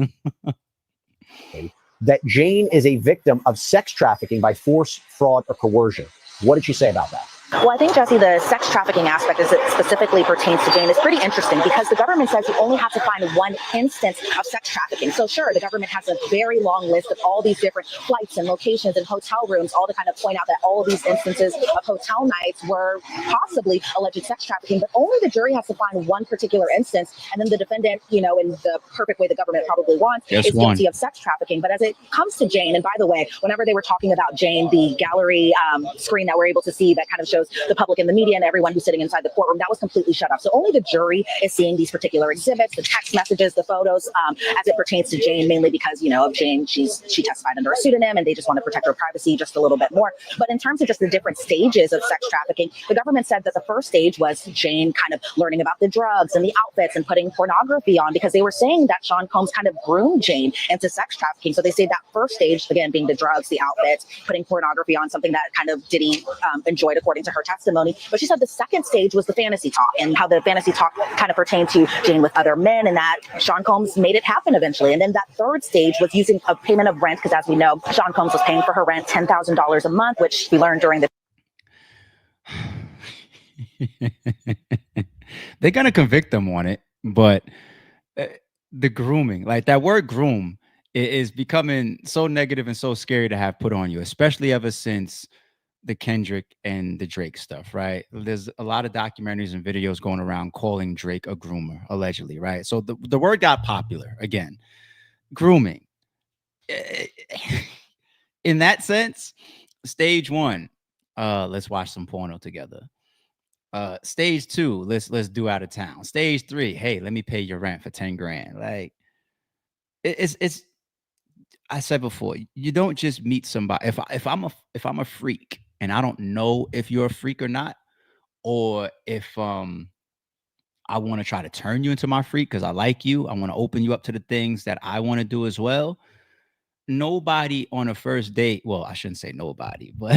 That Jane is a victim of sex trafficking by force, fraud, or coercion. What did she say about that? Well, I think, Jesse, the sex trafficking aspect as it specifically pertains to Jane is pretty interesting because the government says you only have to find one instance of sex trafficking. So sure, the government has a very long list of all these different flights and locations and hotel rooms, all to kind of point out that all of these instances of hotel nights were possibly alleged sex trafficking, but only the jury has to find one particular instance. And then the defendant, you know, in the perfect way the government probably wants, is guilty of sex trafficking. But as it comes to Jane, and by the way, whenever they were talking about Jane, the gallery screen that we're able to see that kind of shows the public and the media and everyone who's sitting inside the courtroom, that was completely shut off. So only the jury is seeing these particular exhibits, the text messages, the photos, as it pertains to Jane, mainly because, you know, of Jane, she testified under a pseudonym and they just want to protect her privacy just a little bit more. But in terms of just the different stages of sex trafficking, the government said that the first stage was Jane kind of learning about the drugs and the outfits and putting pornography on, because they were saying that Sean Combs kind of groomed Jane into sex trafficking. So they say that first stage, again, being the drugs, the outfits, putting pornography on, something that kind of Diddy enjoyed according to her testimony. But she said the second stage was the fantasy talk, and how the fantasy talk kind of pertained to Jane with other men, and that Sean Combs made it happen eventually. And then that third stage was using a payment of rent, because as we know, Sean Combs was paying for her rent $10,000 a month, which we learned during the They're gonna convict them on it, but the grooming, like that word groom, is becoming so negative and so scary to have put on you, especially ever since the Kendrick and the Drake stuff, right? There's a lot of documentaries and videos going around calling Drake a groomer, allegedly, right? So the word got popular again. Grooming. In that sense, stage one, let's watch some porno together. Stage two, let's do out of town. Stage three, hey, let me pay your rent for 10 grand. Like it's I said before, you don't just meet somebody. If I'm a freak and I don't know if you're a freak or not, or if I want to try to turn you into my freak because I like you, I want to open you up to the things that I want to do as well. Nobody on a first date, well, I shouldn't say nobody, but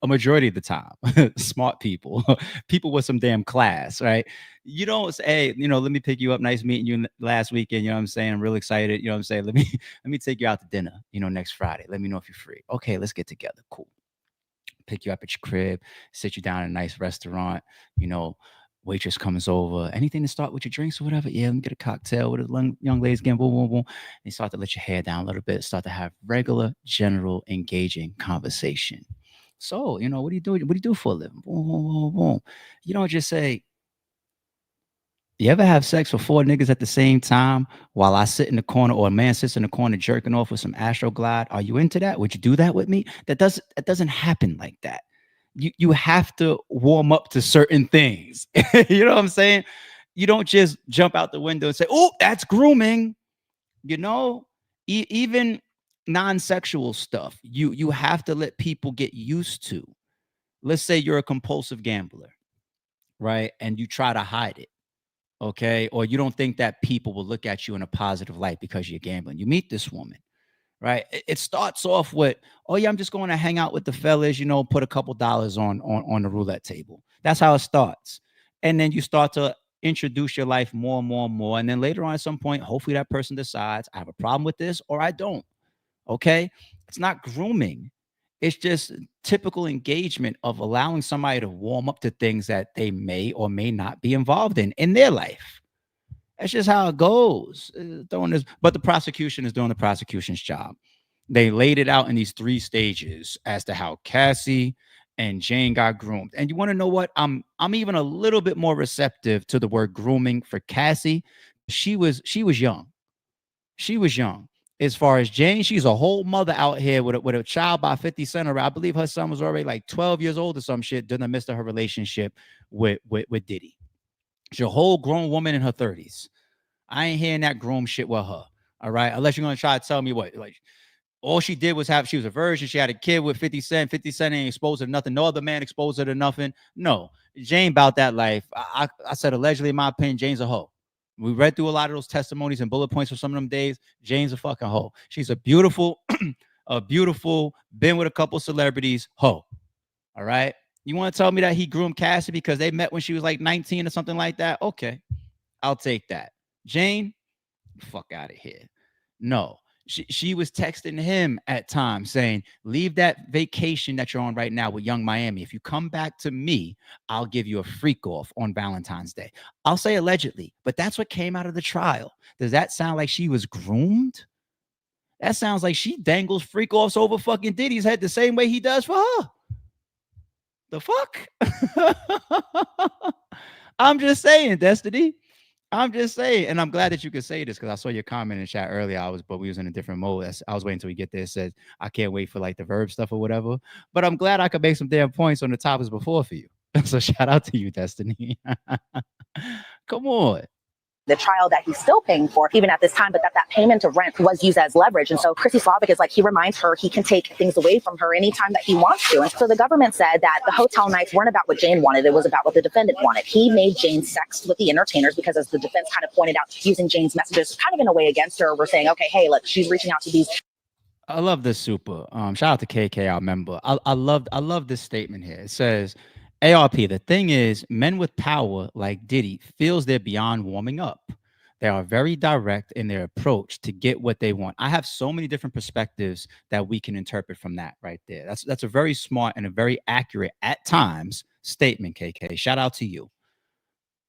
a majority of the time, smart people, people with some damn class, right? You don't say, hey, you know, let me pick you up. Nice meeting you last weekend. You know what I'm saying? I'm really excited. You know what I'm saying? Let me take you out to dinner, you know, next Friday. Let me know if you're free. Okay, let's get together. Cool. Pick you up at your crib, sit you down in a nice restaurant, you know, waitress comes over, anything to start with your drinks or whatever. Yeah, let me get a cocktail with a young ladies again, boom, boom, boom. And you start to let your hair down a little bit, start to have regular, general, engaging conversation. So, you know, what do you do? What do you do for a living? Boom, boom, boom, boom. You don't just say, you ever have sex with 4 niggas at the same time while I sit in the corner, or a man sits in the corner jerking off with some Astroglide? Are you into that? Would you do that with me? That doesn't happen like that. You have to warm up to certain things. You know what I'm saying? You don't just jump out the window and say, oh, that's grooming. You know, even non-sexual stuff, you have to let people get used to. Let's say you're a compulsive gambler, right? And you try to hide it. Okay. Or you don't think that people will look at you in a positive light because you're gambling. You meet this woman, right? It starts off with, oh yeah, I'm just going to hang out with the fellas, you know, put a couple dollars on the roulette table. That's how it starts. And then you start to introduce your life more and more and more. And then later on at some point, hopefully that person decides I have a problem with this or I don't. Okay. It's not grooming. It's just typical engagement of allowing somebody to warm up to things that they may or may not be involved in their life. That's just how it goes. But the prosecution is doing the prosecution's job. They laid it out in these 3 stages as to how Cassie and Jane got groomed. And you want to know what? I'm even a little bit more receptive to the word grooming for Cassie. She was young. She was young. As far as Jane, she's a whole mother out here with a child by 50 Cent. I believe her son was already like 12 years old or some shit during the midst of her relationship with Diddy. She's a whole grown woman in her 30s. I ain't hearing that groom shit with her. All right. Unless you're going to try to tell me what, like, all she did was she was a virgin. She had a kid with 50 Cent. 50 Cent ain't exposed her to nothing. No other man exposed her to nothing. No, Jane about that life. I said allegedly, in my opinion, Jane's a hoe. We read through a lot of those testimonies and bullet points for some of them days. Jane's a fucking hoe. She's a beautiful, been with a couple celebrities hoe. All right. You want to tell me that he groomed Cassie because they met when she was like 19 or something like that? Okay, I'll take that. Jane, fuck out of here. No, she was texting him at times saying, leave that vacation that you're on right now with Young Miami. If you come back to me, I'll give you a freak off on Valentine's Day. I'll say allegedly, but that's what came out of the trial. Does that sound like she was groomed? That sounds like she dangles freak offs over fucking Diddy's head the same way he does for her. The fuck? I'm just saying, Destiny. I'm just saying, and I'm glad that you could say this because I saw your comment in the chat earlier. But we was in a different mode. I was waiting until we get there. It says I can't wait for like the verb stuff or whatever. But I'm glad I could make some damn points on the topics before for you. So shout out to you, Destiny. Come on. The trial that he's still paying for, even at this time, but that payment of rent was used as leverage. And so Chrissy Slavic is like, he reminds her he can take things away from her anytime that he wants to. And so the government said that the hotel nights weren't about what Jane wanted. It was about what the defendant wanted. He made Jane sex with the entertainers because, as the defense kind of pointed out, using Jane's messages kind of in a way against her. We're saying, okay, hey, look, she's reaching out to these. I love this super. Shout out to KK, our member. I love this statement here. It says, ARP, the thing is, men with power like Diddy feels they're beyond warming up. They are very direct in their approach to get what they want. I have so many different perspectives that we can interpret from that right there. That's a very smart and a very accurate at times statement, KK. Shout out to you.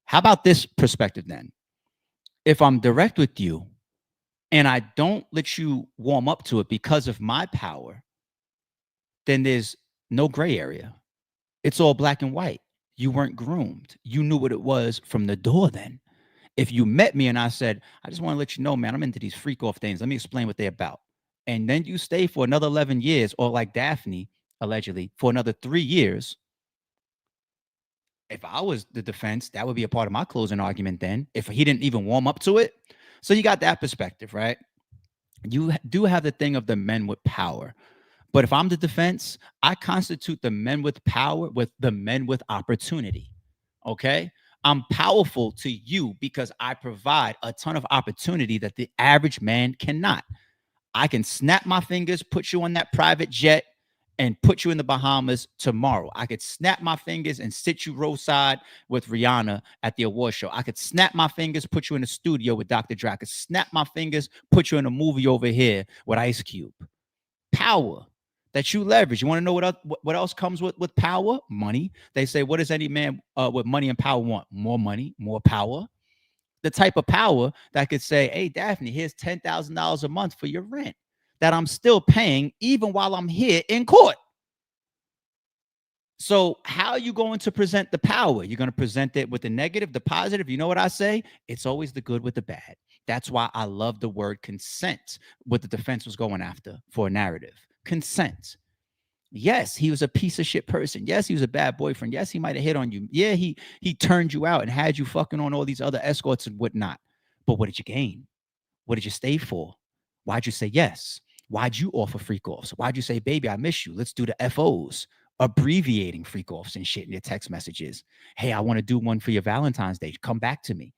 How about this perspective then? If I'm direct with you and I don't let you warm up to it because of my power, then there's no gray area. It's all black and white. You weren't groomed. You knew what it was from the door then. If you met me and I said, I just want to let you know, man, I'm into these freak off things. Let me explain what they're about. And then you stay for another 11 years, or like Daphne, allegedly, for another 3 years. If I was the defense, that would be a part of my closing argument then, if he didn't even warm up to it. So you got that perspective, right? You do have the thing of the men with power. But if I'm the defense, I constitute the men with power with the men with opportunity. Okay? I'm powerful to you because I provide a ton of opportunity that the average man cannot. I can snap my fingers, put you on that private jet, and put you in the Bahamas tomorrow. I could snap my fingers and sit you roadside with Rihanna at the award show. I could snap my fingers, put you in the studio with Dr. Dre. I could snap my fingers, put you in a movie over here with Ice Cube. Power that you leverage. You want to know what else comes with power? Money. They say, what does any man with money and power want? More money, more power. The type of power that could say, hey, Daphne, here's $10,000 a month for your rent that I'm still paying even while I'm here in court. So how are you going to present the power? You're going to present it with the negative, the positive. You know what I say? It's always the good with the bad. That's why I love the word consent, what the defense was going after for a narrative. Consent. Yes, he was a piece of shit person. Yes, he was a bad boyfriend. Yes, he might have hit on you. Yeah, he turned you out and had you fucking on all these other escorts and whatnot. But what did you gain? What did you stay for? Why'd you say yes? Why'd you offer freak offs? Why'd you say, baby, I miss you? Let's do the FOs. Abbreviating freak offs and shit in your text messages. Hey, I want to do one for your Valentine's Day. Come back to me.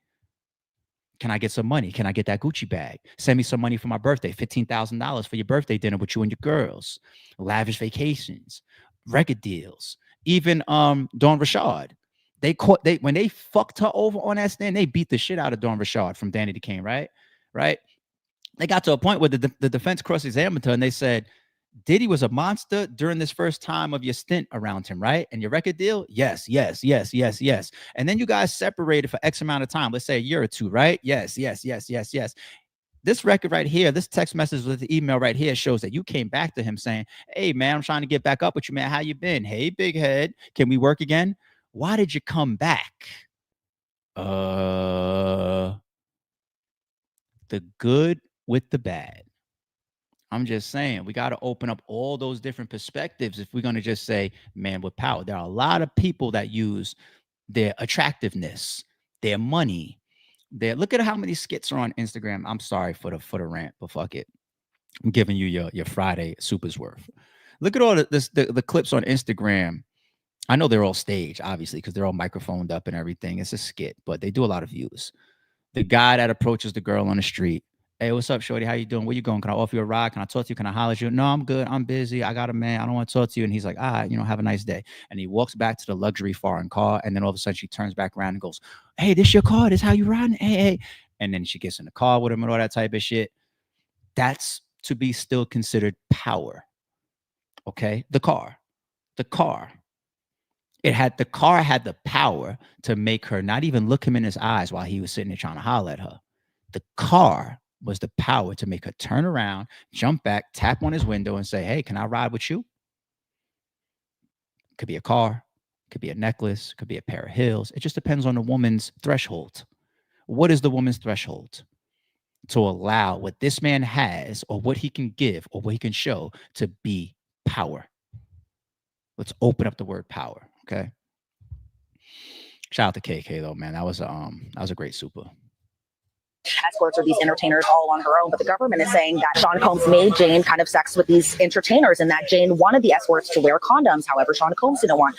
Can I get some money? Can I get that Gucci bag? Send me some money for my birthday. $15,000 for your birthday dinner with you and your girls. Lavish vacations, record deals. Even Dawn Rashad. When they fucked her over on that stand, they beat the shit out of Dawn Rashad from Danny DeCane, right? Right? They got to a point where the defense cross-examined her and they said, Diddy was a monster during this first time of your stint around him, right? And your record deal? Yes. And then you guys separated for X amount of time. Let's say a year or two, right? Yes. This record right here, this text message with the email right here shows that you came back to him saying, hey, man, I'm trying to get back up with you, man. How you been? Hey, big head. Can we work again? Why did you come back? The good with the bad. I'm just saying, we got to open up all those different perspectives if we're going to just say man with power. There are a lot of people that use their attractiveness, their money. Look at how many skits are on Instagram. I'm sorry for the rant, but fuck it. I'm giving you your Friday super's worth. Look at all the clips on Instagram I know they're all staged, obviously, because they're all microphoned up and everything. It's a skit, but they do a lot of views. The guy that approaches the girl on the street, hey, what's up, shorty? How you doing? Where you going? Can I offer you a ride? Can I talk to you? Can I holler at you? No, I'm good. I'm busy. I got a man. I don't want to talk to you. And he's like, have a nice day. And he walks back to the luxury foreign car. And then all of a sudden she turns back around and goes, hey, this your car? This how you riding? Hey. And then she gets in the car with him and all that type of shit. That's to be still considered power. Okay? The car. The car had the power to make her not even look him in his eyes while he was sitting there trying to holler at her. The car was the power to make her turn around, jump back, tap on his window and say, hey, can I ride with you? Could be a car, could be a necklace, could be a pair of heels. It just depends on the woman's threshold. What is the woman's threshold? To allow what this man has or what he can give or what he can show to be power. Let's open up the word power. Okay. Shout out to KK though, man. That was a great super. Escorts or these entertainers all on her own, but the government is saying that Sean Combs made Jane kind of sex with these entertainers and that Jane wanted the escorts to wear condoms. However, Sean Combs didn't want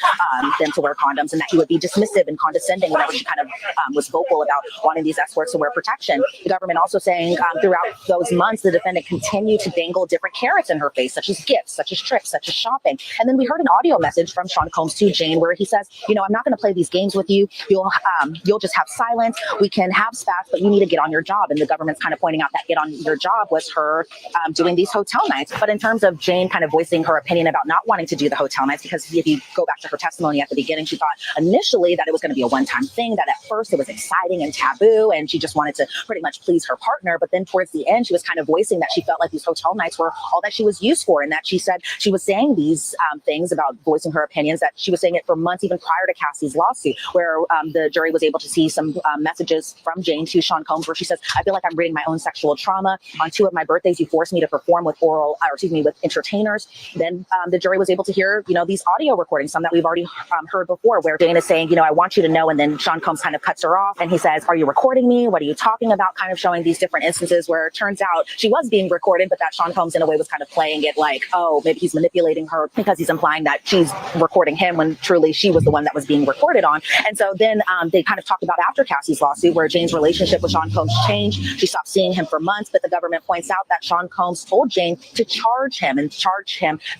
them to wear condoms and that he would be dismissive and condescending whenever she kind of was vocal about wanting these escorts to wear protection. The government also saying throughout those months, the defendant continued to dangle different carrots in her face, such as gifts, such as trips, such as shopping. And then we heard an audio message from Sean Combs to Jane where he says, I'm not going to play these games with you. You'll just have silence. We can have spats, but you need to get on your job. And the government's kind of pointing out that get on your job was her doing these hotel nights. But in terms of Jane kind of voicing her opinion about not wanting to do the hotel nights, because if you go back to her testimony at the beginning, she thought initially that it was going to be a one-time thing, that at first it was exciting and taboo, and she just wanted to pretty much please her partner. But then towards the end, she was kind of voicing that she felt like these hotel nights were all that she was used for, and that she said she was saying these things about voicing her opinions, that she was saying it for months, even prior to Cassie's lawsuit, where the jury was able to see some messages from Jane to Sean Combs where she says, I feel like I'm reading my own sexual trauma. On 2 of my birthdays, you forced me to perform with with entertainers. Then the jury was able to hear, these audio recordings, some that we've already heard before, where Jane is saying, I want you to know. And then Sean Combs kind of cuts her off and he says, are you recording me? What are you talking about? Kind of showing these different instances where it turns out she was being recorded, but that Sean Combs in a way was kind of playing it like, oh, maybe he's manipulating her because he's implying that she's recording him when truly she was the one that was being recorded on. And so then they kind of talked about after Cassie's lawsuit where Jane's relationship with Sean Combs changed. She stopped seeing him for months, but the government points out that Sean Combs told Jane to charge him.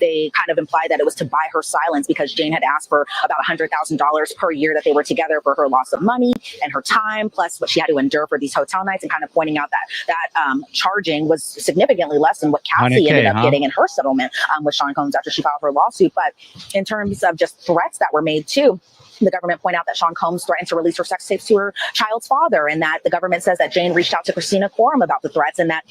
They kind of imply that it was to buy her silence because Jane had asked for about $100,000 per year that they were together for her loss of money and her time, plus what she had to endure for these hotel nights, and kind of pointing out that charging was significantly less than what Cassie ended up getting in her settlement with Sean Combs after she filed her lawsuit. But in terms of just threats that were made too, the government point out that Sean Combs threatened to release her sex tapes to her child's father, and that the government says that Jane reached out to Christina Quorum about the threats, and that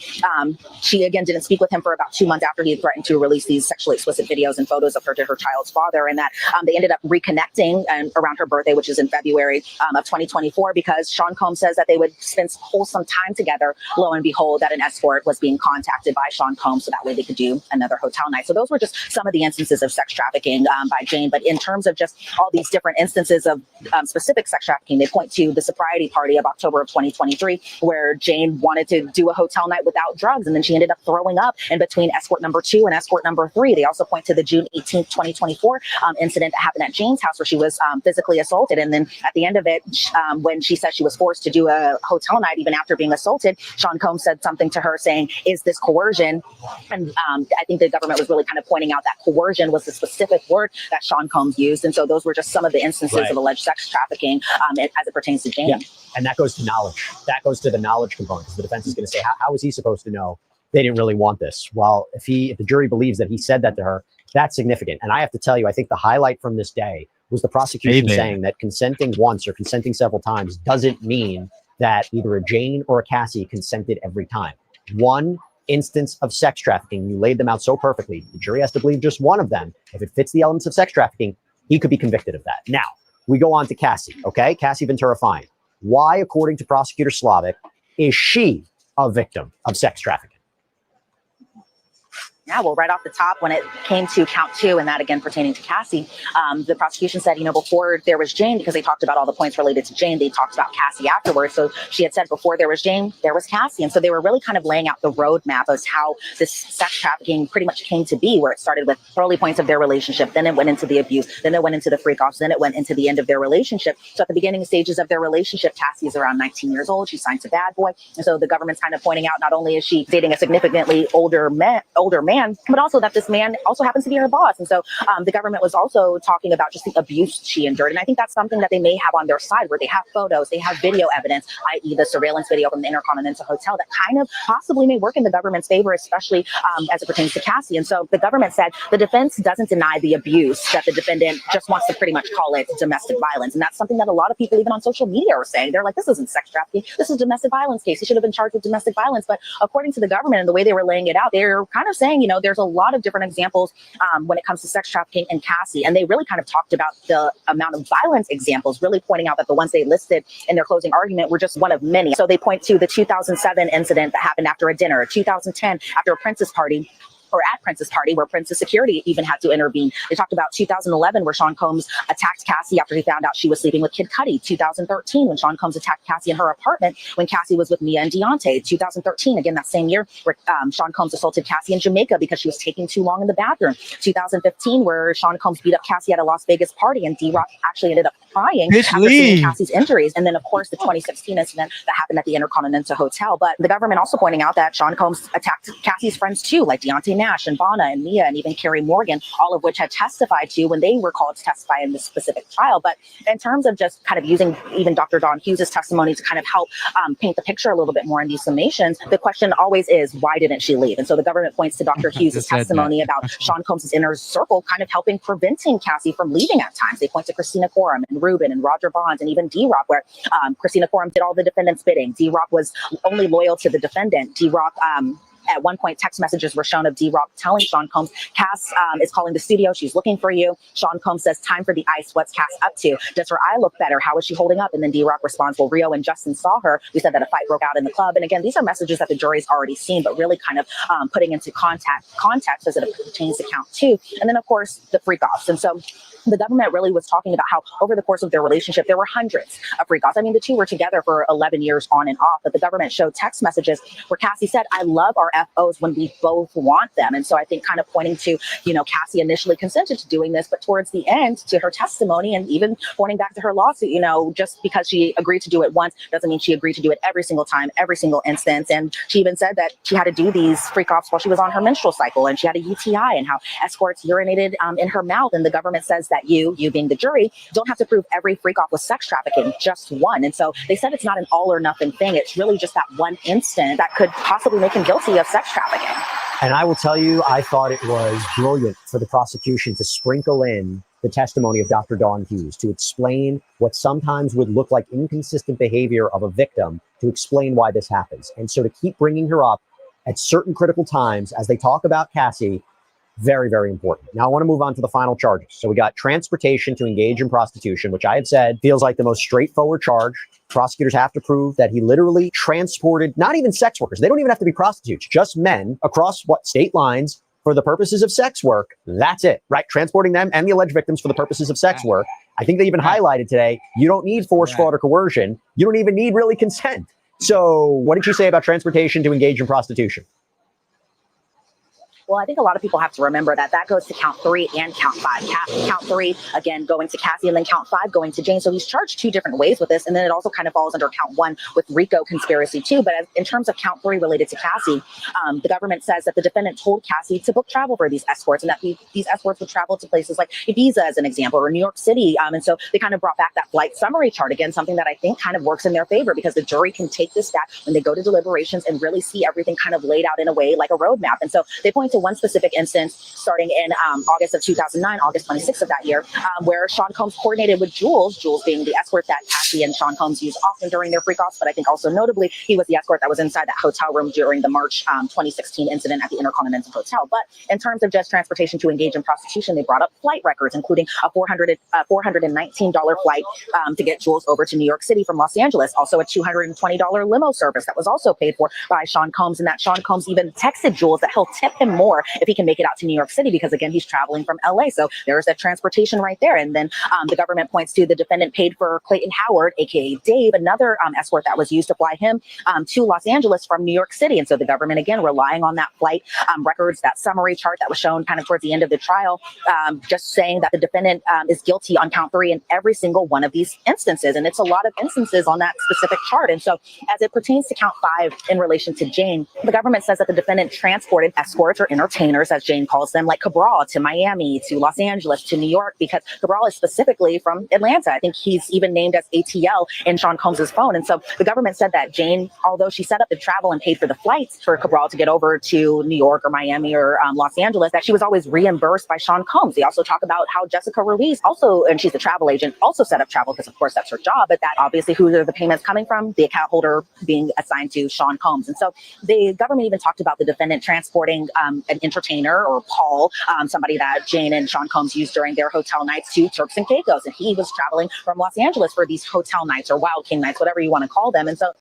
she again didn't speak with him for about 2 months after he had threatened to release these sexually explicit videos and photos of her to her child's father, and that they ended up reconnecting around her birthday, which is in February of 2024, because Sean Combs says that they would spend wholesome time together. Lo and behold, that an escort was being contacted by Sean Combs so that way they could do another hotel night. So those were just some of the instances of sex trafficking by Jane. But in terms of just all these different instances of specific sex trafficking, they point to the sobriety party of October of 2023, where Jane wanted to do a hotel night without drugs, and then she ended up throwing up in between escort number 2 and escort number 3. They also point to the June 18th, 2024 incident that happened at Jane's house where she was physically assaulted. And then at the end of it, when she said she was forced to do a hotel night even after being assaulted, Sean Combs said something to her saying, is this coercion? And I think the government was really kind of pointing out that coercion was the specific word that Sean Combs used. And so those were just some of the instances of alleged sex trafficking as it pertains to Jane. Yeah. And that goes to knowledge. That goes to the knowledge component, because the defense is going to say, how was he supposed to know they didn't really want this? Well, if the jury believes that he said that to her, that's significant. And I have to tell you, I think the highlight from this day was the prosecution saying that consenting once or consenting several times doesn't mean that either a Jane or a Cassie consented every time. One instance of sex trafficking, you laid them out so perfectly, the jury has to believe just one of them. If it fits the elements of sex trafficking, he could be convicted of that. Now, we go on to Cassie, okay? Cassie Ventura Fine. Why, according to Prosecutor Slavic, is she a victim of sex trafficking? Yeah, well, right off the top, when it came to count 2, and that again pertaining to Cassie, the prosecution said, before there was Jane, because they talked about all the points related to Jane, they talked about Cassie afterwards. So she had said before there was Jane, there was Cassie. And so they were really kind of laying out the roadmap of how this sex trafficking pretty much came to be, where it started with early points of their relationship. Then it went into the abuse. Then it went into the freak offs. Then it went into the end of their relationship. So at the beginning stages of their relationship, Cassie is around 19 years old. She signs a bad boy. And so the government's kind of pointing out, not only is she dating a significantly older man, but also that this man also happens to be her boss. And so the government was also talking about just the abuse she endured. And I think that's something that they may have on their side, where they have photos, they have video evidence, i.e. the surveillance video from the Intercontinental Hotel, that kind of possibly may work in the government's favor, especially as it pertains to Cassie. And so the government said the defense doesn't deny the abuse, that the defendant just wants to pretty much call it domestic violence. And that's something that a lot of people, even on social media, are saying. They're like, this isn't sex trafficking, this is a domestic violence case. He should have been charged with domestic violence. But according to the government and the way they were laying it out, they're kind of saying, there's a lot of different examples when it comes to sex trafficking and Cassie. And they really kind of talked about the amount of violence examples, really pointing out that the ones they listed in their closing argument were just one of many. So they point to the 2007 incident that happened after a dinner, 2010 after a Princess party, or at Princess Party, where Princess Security even had to intervene. They talked about 2011, where Sean Combs attacked Cassie after he found out she was sleeping with Kid Cudi. 2013, when Sean Combs attacked Cassie in her apartment when Cassie was with Mia and Deontay. 2013, again, that same year, where Sean Combs assaulted Cassie in Jamaica because she was taking too long in the bathroom. 2015, where Sean Combs beat up Cassie at a Las Vegas party, and D-Rock actually ended up crying after seeing Cassie's injuries. And then, of course, the 2016 incident that happened at the Intercontinental Hotel. But the government also pointing out that Sean Combs attacked Cassie's friends too, like Deontay Nash and Vanna and Mia and even Carrie Morgan, all of which had testified to when they were called to testify in this specific trial. But in terms of just kind of using even Dr. Dawn Hughes' testimony to kind of help paint the picture a little bit more in these summations, the question always is, why didn't she leave? And so the government points to Dr. Hughes' testimony about Sean Combs' inner circle kind of helping preventing Cassie from leaving at times. They point to Christina Coram and Ruben and Roger Bonds and even D-Rock, where Christina Coram did all the defendant's bidding. D-Rock was only loyal to the defendant. D-Rock at one point, text messages were shown of D-Rock telling Sean Combs, Cass is calling the studio. She's looking for you. Sean Combs says, time for the ice. What's Cass up to? Does her eye look better? How is she holding up? And then D-Rock responds, well, Rio and Justin saw her. We said that a fight broke out in the club. And again, these are messages that the jury's already seen, but really kind of putting into context as it pertains to count 2. And then, of course, the freak offs. And so the government really was talking about how over the course of their relationship, there were hundreds of freak offs. I mean, the two were together for 11 years on and off, but the government showed text messages where Cassie said, I love our FOs when we both want them. And so I think kind of pointing to, Cassie initially consented to doing this, but towards the end to her testimony and even pointing back to her lawsuit, just because she agreed to do it once doesn't mean she agreed to do it every single time, every single instance. And she even said that she had to do these freak offs while she was on her menstrual cycle and she had a UTI and how escorts urinated in her mouth. And the government says that you being the jury, don't have to prove every freak off with sex trafficking, just one. And so they said it's not an all or nothing thing. It's really just that one instant that could possibly make him guilty of sex trafficking. And I will tell you, I thought it was brilliant for the prosecution to sprinkle in the testimony of Dr. Dawn Hughes to explain what sometimes would look like inconsistent behavior of a victim, to explain why this happens. And so to keep bringing her up at certain critical times as they talk about Cassie, very, very important. Now I want to move on to the final charges. So we got transportation to engage in prostitution, which I had said feels like the most straightforward charge. Prosecutors have to prove that he literally transported not even sex workers. They don't even have to be prostitutes, just men across state lines for the purposes of sex work. That's it, right? Transporting them and the alleged victims for the purposes of sex work. I think they even highlighted today, you don't need force, fraud, or coercion. You don't even need really consent. So what did you say about transportation to engage in prostitution? Well, I think a lot of people have to remember that goes to count 3 and count 5. Count 3, again, going to Cassie, and then count 5 going to Jane. So he's charged 2 different ways with this. And then it also kind of falls under count 1 with RICO conspiracy too. But in terms of count 3 related to Cassie, the government says that the defendant told Cassie to book travel for these escorts and that these escorts would travel to places like Ibiza, as an example, or New York City. And so they kind of brought back that flight summary chart again, something that I think kind of works in their favor because the jury can take this back when they go to deliberations and really see everything kind of laid out in a way like a roadmap. And so they point to one specific instance starting in August of 2009, August 26th of that year, where Sean Combs coordinated with Jules being the escort that Cassie and Sean Combs used often during their freak offs, but I think also notably, he was the escort that was inside that hotel room during the March 2016 incident at the Intercontinental Hotel. But in terms of just transportation to engage in prostitution, they brought up flight records, including a $419 flight to get Jules over to New York City from Los Angeles, also a $220 limo service that was also paid for by Sean Combs, and that Sean Combs even texted Jules that he'll tip him more more if he can make it out to New York City, because again, he's traveling from LA. So there's that transportation right there. And then the government points to the defendant paid for Clayton Howard, aka Dave, another escort that was used to fly him to Los Angeles from New York City. And so the government, again, relying on that flight records, that summary chart that was shown kind of towards the end of the trial, just saying that the defendant is guilty on count 3 in every single one of these instances. And it's a lot of instances on that specific chart. And so as it pertains to count 5 in relation to Jane, the government says that the defendant transported escorts or entertainers, as Jane calls them, like Cabral to Miami, to Los Angeles, to New York, because Cabral is specifically from Atlanta. I think he's even named as ATL in Sean Combs's phone. And so the government said that Jane, although she set up the travel and paid for the flights for Cabral to get over to New York or Miami or Los Angeles, that she was always reimbursed by Sean Combs. They also talk about how Jessica Ruiz also, and she's the travel agent, also set up travel because of course that's her job, but that obviously who are the payments coming from? The account holder being assigned to Sean Combs. And so the government even talked about the defendant transporting an entertainer or Paul, somebody that Jane and Sean Combs used during their hotel nights, to Turks and Caicos. And he was traveling from Los Angeles for these hotel nights or Wild King nights, whatever you want to call them. And so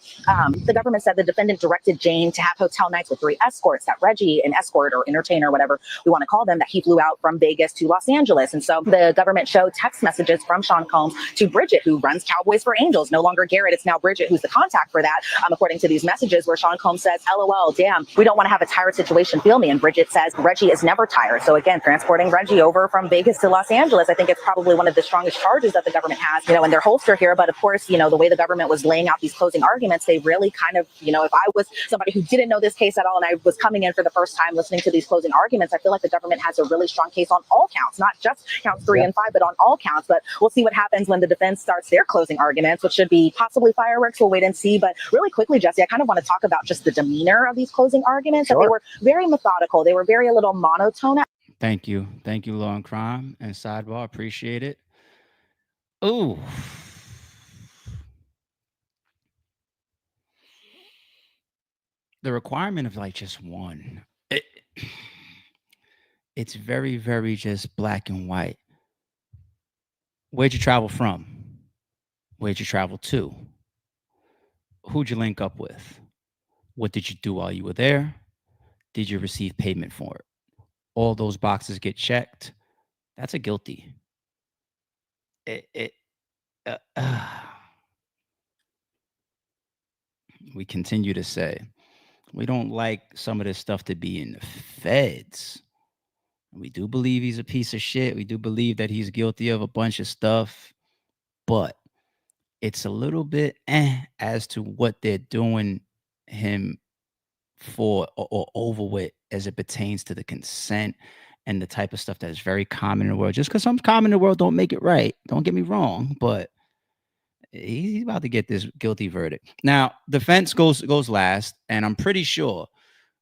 the government said the defendant directed Jane to have hotel nights with 3 escorts, that Reggie, an escort or entertainer, whatever we want to call them, that he flew out from Vegas to Los Angeles. And so the government showed text messages from Sean Combs to Bridget, who runs Cowboys for Angels. No longer Garrett, it's now Bridget who's the contact for that, according to these messages, where Sean Combs says, LOL, damn, we don't want to have a tired situation, feel me. And Bridget says, Reggie is never tired. So again, transporting Reggie over from Vegas to Los Angeles, I think it's probably one of the strongest charges that the government has, in their holster here. But of course, the way the government was laying out these closing arguments, they really kind of, if I was somebody who didn't know this case at all and I was coming in for the first time listening to these closing arguments, I feel like the government has a really strong case on all counts, not just counts 3 and 5, but on all counts. But we'll see what happens when the defense starts their closing arguments, which should be possibly fireworks. We'll wait and see. But really quickly, Jesse, I kind of want to talk about just the demeanor of these closing arguments. Sure. That they were very methodical. They were very a little monotone. Thank you. Thank you, Law and Crime and Sidebar. Appreciate it. Ooh. The requirement of like just one. It's very, very just black and white. Where'd you travel from? Where'd you travel to? Who'd you link up with? What did you do while you were there? Did you receive payment for it? All those boxes get checked. That's a guilty. We continue to say, we don't like some of this stuff to be in the feds. We do believe he's a piece of shit. We do believe that he's guilty of a bunch of stuff, but it's a little bit as to what they're doing him for or over with as it pertains to the consent and the type of stuff that is very common in the world. Just because some common in the world don't make it right. Don't get me wrong, but he's about to get this guilty verdict. Now, defense goes last, and I'm pretty sure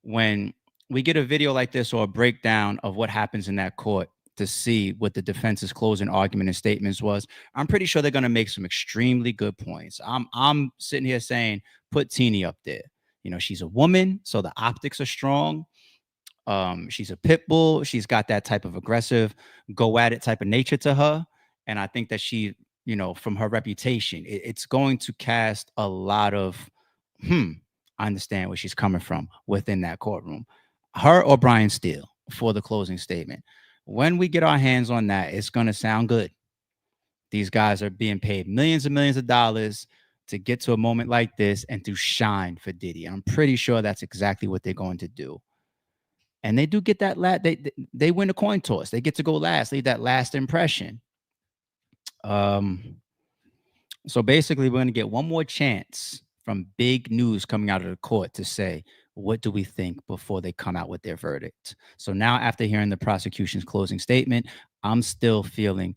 when we get a video like this or a breakdown of what happens in that court to see what the defense's closing argument and statements was, I'm pretty sure they're going to make some extremely good points. I'm sitting here saying, put Teenie up there. She's a woman, so the optics are strong. She's a pit bull. She's got that type of aggressive, go at it type of nature to her. And I think that she, from her reputation, it's going to cast a lot of, I understand where she's coming from within that courtroom. Her or Brian Steele for the closing statement. When we get our hands on that, it's going to sound good. These guys are being paid millions and millions of dollars to get to a moment like this and to shine for Diddy. I'm pretty sure that's exactly what they're going to do. And they do get that they win a coin toss. They get to go last, leave that last impression. So basically, we're going to get one more chance from big news coming out of the court to say, what do we think before they come out with their verdict? So now, after hearing the prosecution's closing statement, I'm still feeling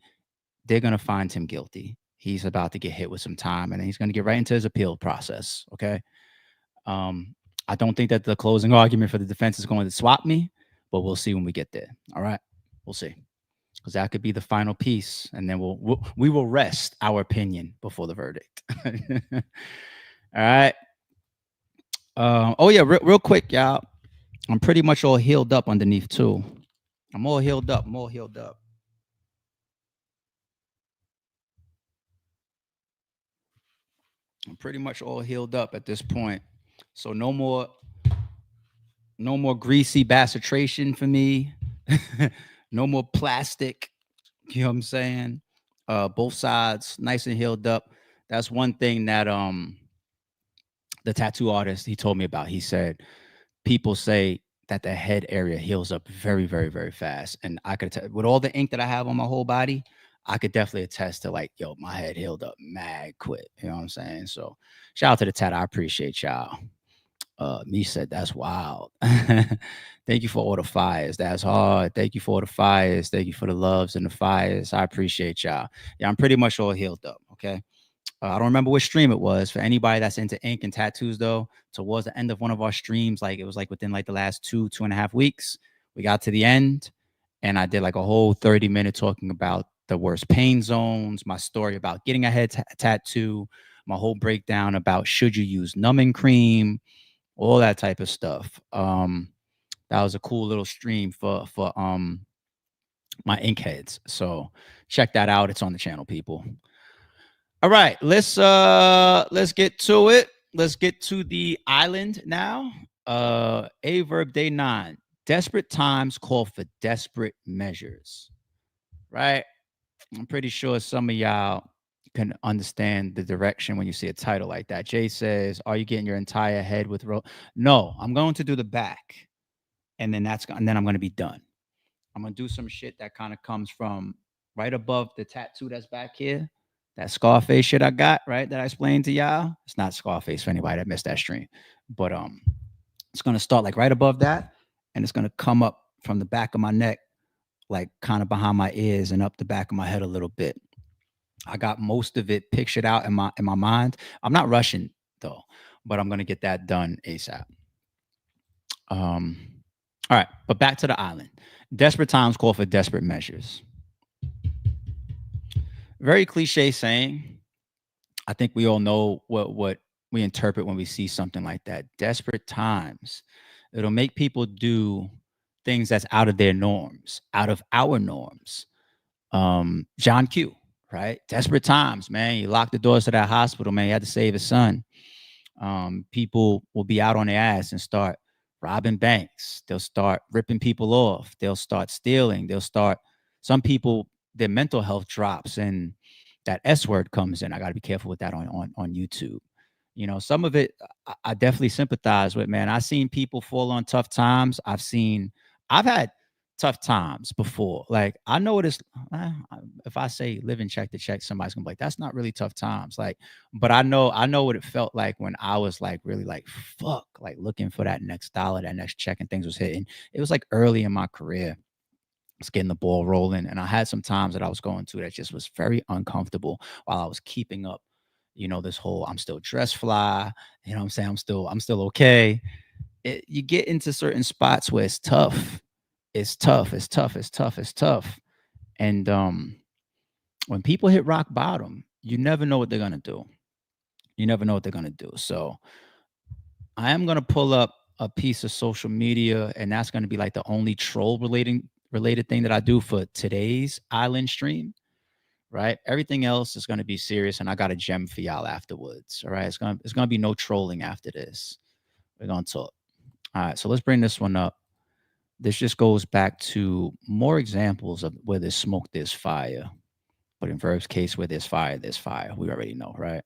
they're going to find him guilty. He's about to get hit with some time, and then he's going to get right into his appeal process. Okay. I don't think that the closing argument for the defense is going to swap me, but we'll see when we get there. All right. We'll see. Because that could be the final piece, and then we will rest our opinion before the verdict. All right. Oh yeah, real quick, y'all. I'm pretty much all healed up underneath too. I'm all healed up. I'm pretty much all healed up at this point. So no more No more greasy bastration for me. No more plastic. You know what I'm saying? Both sides nice and healed up. That's one thing that the tattoo artist he told me about. He said people say that the head area heals up very, very, very fast. And I could tell with all the ink that I have on my whole body, I could definitely attest to like, yo, my head healed up mad quick. You know what I'm saying? So shout out to the tat. I appreciate y'all. Me said that's wild. Thank you for all the fires. That's hard. Thank you for all the fires. Thank you for the loves and the fires. I appreciate y'all. Yeah, I'm pretty much all healed up. Okay. I don't remember which stream it was. For anybody that's into ink and tattoos, though, towards the end of one of our streams, like it was like within like the last 2.5 weeks, we got to the end, and I did like a whole 30-minute talking about the worst pain zones, my story about getting a head tattoo, my whole breakdown about should you use numbing cream, all that type of stuff. That was a cool little stream for my ink heads. So check that out. It's on the channel, people. All right, let's get to it. Let's get to the island now. Aye Verb day 9. Desperate times call for desperate measures. Right? I'm pretty sure some of y'all can understand the direction when you see a title like that. Jay says, "Are you getting your entire head with roll?" No, I'm going to do the back, and then I'm going to be done. I'm gonna do some shit that kind of comes from right above the tattoo that's back here. That Scarface shit I got, right? That I explained to y'all. It's not Scarface for anybody that missed that stream. But it's gonna start like right above that, and it's gonna come up from the back of my neck, like kind of behind my ears and up the back of my head a little bit. I got most of it pictured out in my mind. I'm not rushing though, but I'm gonna get that done ASAP. All right, but back to the island. Desperate times call for desperate measures. Very cliche saying. I think we all know what we interpret when we see something like that. Desperate times. It'll make people do things that's out of their norms, out of our norms. John Q, right? Desperate times, man. You locked the doors to that hospital, man. You had to save his son. People will be out on their ass and start robbing banks. They'll start ripping people off. They'll start stealing. Some people, their mental health drops and that S word comes in. I got to be careful with that on YouTube. You know, some of it I definitely sympathize with, man. I've seen people fall on tough times. I've had tough times before. Like I know it is. If I say living check to check, somebody's gonna be like, that's not really tough times. Like, but I know what it felt like when I was like really like fuck, like looking for that next dollar, that next check, and things was hitting. It was like early in my career. It's getting the ball rolling, and I had some times that I was going through that just was very uncomfortable while I was keeping up. You know, this whole I'm still dress fly. You know what I'm saying? I'm still okay. You get into certain spots where it's tough. It's tough. And when people hit rock bottom, you never know what they're gonna do. So I am gonna pull up a piece of social media, and that's gonna be like the only troll related thing that I do for today's island stream. Right? Everything else is gonna be serious, and I got a gem for y'all afterwards. All right. It's gonna be no trolling after this. We're gonna talk. All right, so let's bring this one up. This just goes back to more examples of where there's smoke, there's fire. But in Verb's case, where there's fire, there's fire. We already know, right?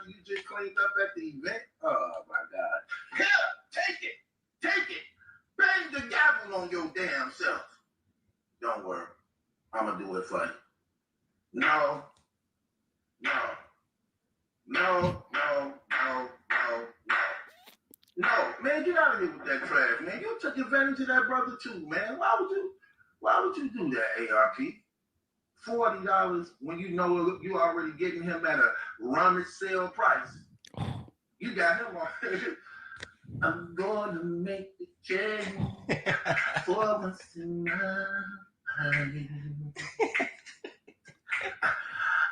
You just cleaned up at the event. Oh my God! Here, take it. Bang the gavel on your damn self. Don't worry, I'm gonna do it for you. No, man, get out of here with that trash, man. You took advantage of that brother too, man. Why would you do that, ARP? $40 when you know you already getting him at a rummage sale price. You got him on. I'm going to make the change for myself.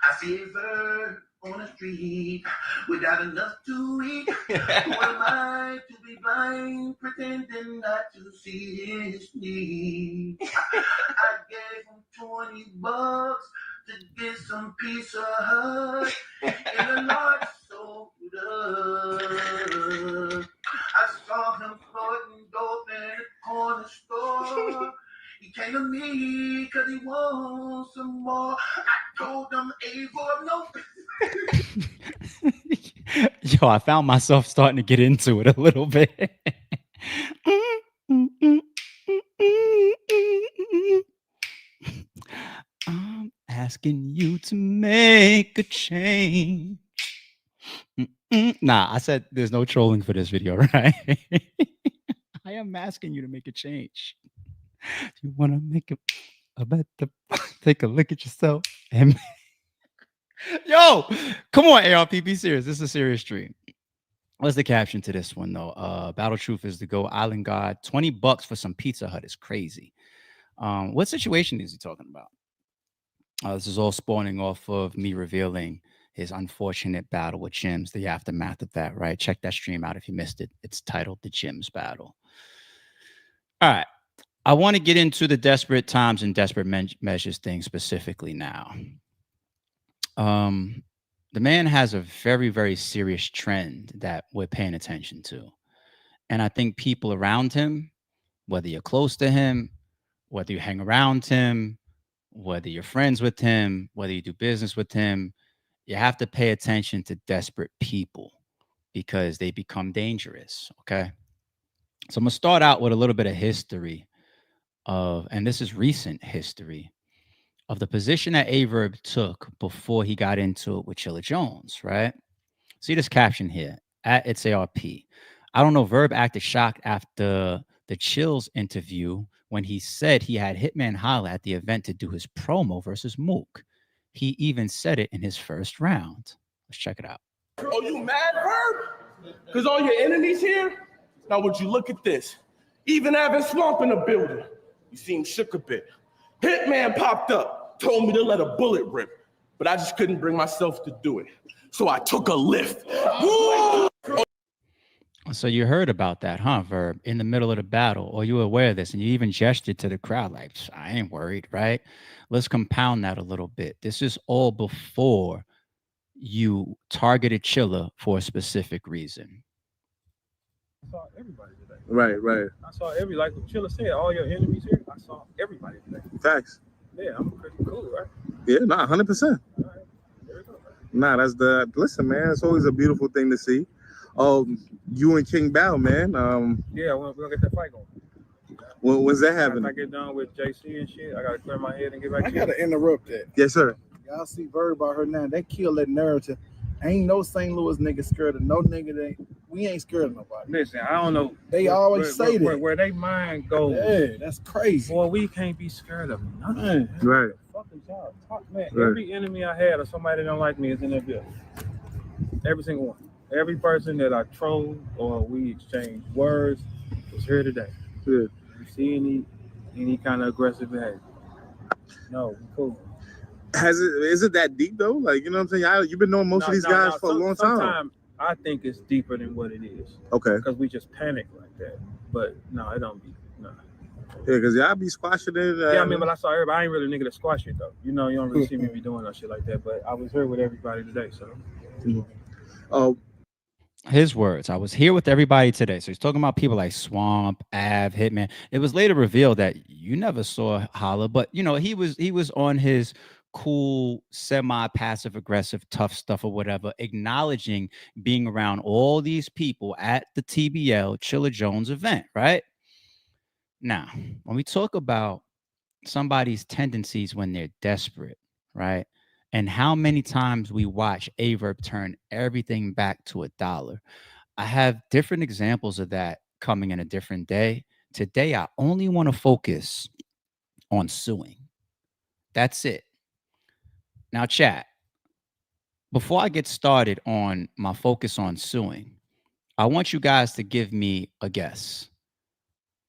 I see a bird on the street without enough to eat. Who am I to be blind, pretending not to see his need? I gave him $20 to get some piece of her in a large soda. I saw him floating Verb, no. Yo, I found myself starting to get into it a little bit. I'm asking you to make a change. Nah, I said there's no trolling for this video, right? I am asking you to make a change. You want to make a better, take a look at yourself and yo, come on, ARP, be serious. This is a serious stream. What's the caption to this one though? Battle Truth is the Go Island God. $20 for some Pizza Hut is crazy. What situation is he talking about? This is all spawning off of me revealing his unfortunate battle with Jims, the aftermath of that, right? Check that stream out if you missed it. It's titled The Jims Battle. All right. I want to get into the desperate times and desperate measures thing specifically now. The man has a very, very serious trend that we're paying attention to. And I think people around him, whether you're close to him, whether you hang around him, whether you're friends with him, whether you do business with him, you have to pay attention to desperate people because they become dangerous, okay? So I'm going to start out with a little bit of history of, and this is recent history, of the position that Aye Verb took before he got into it with Chilla Jones, right? See this caption here, at It's ARP. I don't know, Verb acted shocked after the Chills interview when he said he had Hitman Holla at the event to do his promo versus Mook. He even said it in his first round. Let's check it out. Oh, you mad, Verb? Because all your enemies here? Now, would you look at this? Even having Swamp in the building, you seem shook a bit. Hitman popped up, told me to let a bullet rip, but I just couldn't bring myself to do it. So I took a lift. Woo! So you heard about that, huh, Verb, in the middle of the battle, or you were aware of this, and you even gestured to the crowd like, I ain't worried, right? Let's compound that a little bit. This is all before you targeted Chilla for a specific reason. I saw everybody today. Right. I saw like Chilla said, all your enemies here, I saw everybody today. Facts. Yeah, I'm pretty cool, right? Yeah, 100%. All right, there we go. Listen, man, it's always a beautiful thing to see. You and King Bow, man. Yeah, we're gonna get that fight going. When's that happening? After I get done with JC and shit, I gotta clear my head and get back I to you. gotta interrupt that. Yes, sir. Y'all see Verb about her now. They kill that narrative. Ain't no St. Louis nigga scared of no nigga. We ain't scared of nobody. Listen, I don't know. They always say that. Where they mind goes. Yeah, that's crazy. Boy, we can't be scared of nothing. Right. Fuck is y'all talk, man. Right. Every enemy I had or somebody that don't like me is in that bill. Every single one. Every person that I troll or we exchange words is here today. Yeah. You see any kind of aggressive behavior? No, we cool. Is it that deep though? Like, you know what I'm saying? You've been knowing most of these guys for a long time. Sometimes I think it's deeper than what it is. Okay. Because we just panic like that. But no, it don't be. No. Yeah, because y'all be squashing it. Yeah, I mean, but I saw everybody. I ain't really a nigga that squash it though. You know, you don't really see me be doing that shit like that. But I was here with everybody today, so. Oh. His words, I was here with everybody today. So he's talking about people like Swamp, Av, Hitman. It was later revealed that you never saw Holla, but you know, he was on his cool, semi-passive aggressive, tough stuff or whatever, acknowledging being around all these people at the TBL Chilla Jones event, right? Now, when we talk about somebody's tendencies when they're desperate, right? And how many times we watch Aye Verb turn everything back to $1. I have different examples of that coming in a different day. Today, I only want to focus on suing. That's it. Now, chat, before I get started on my focus on suing, I want you guys to give me a guess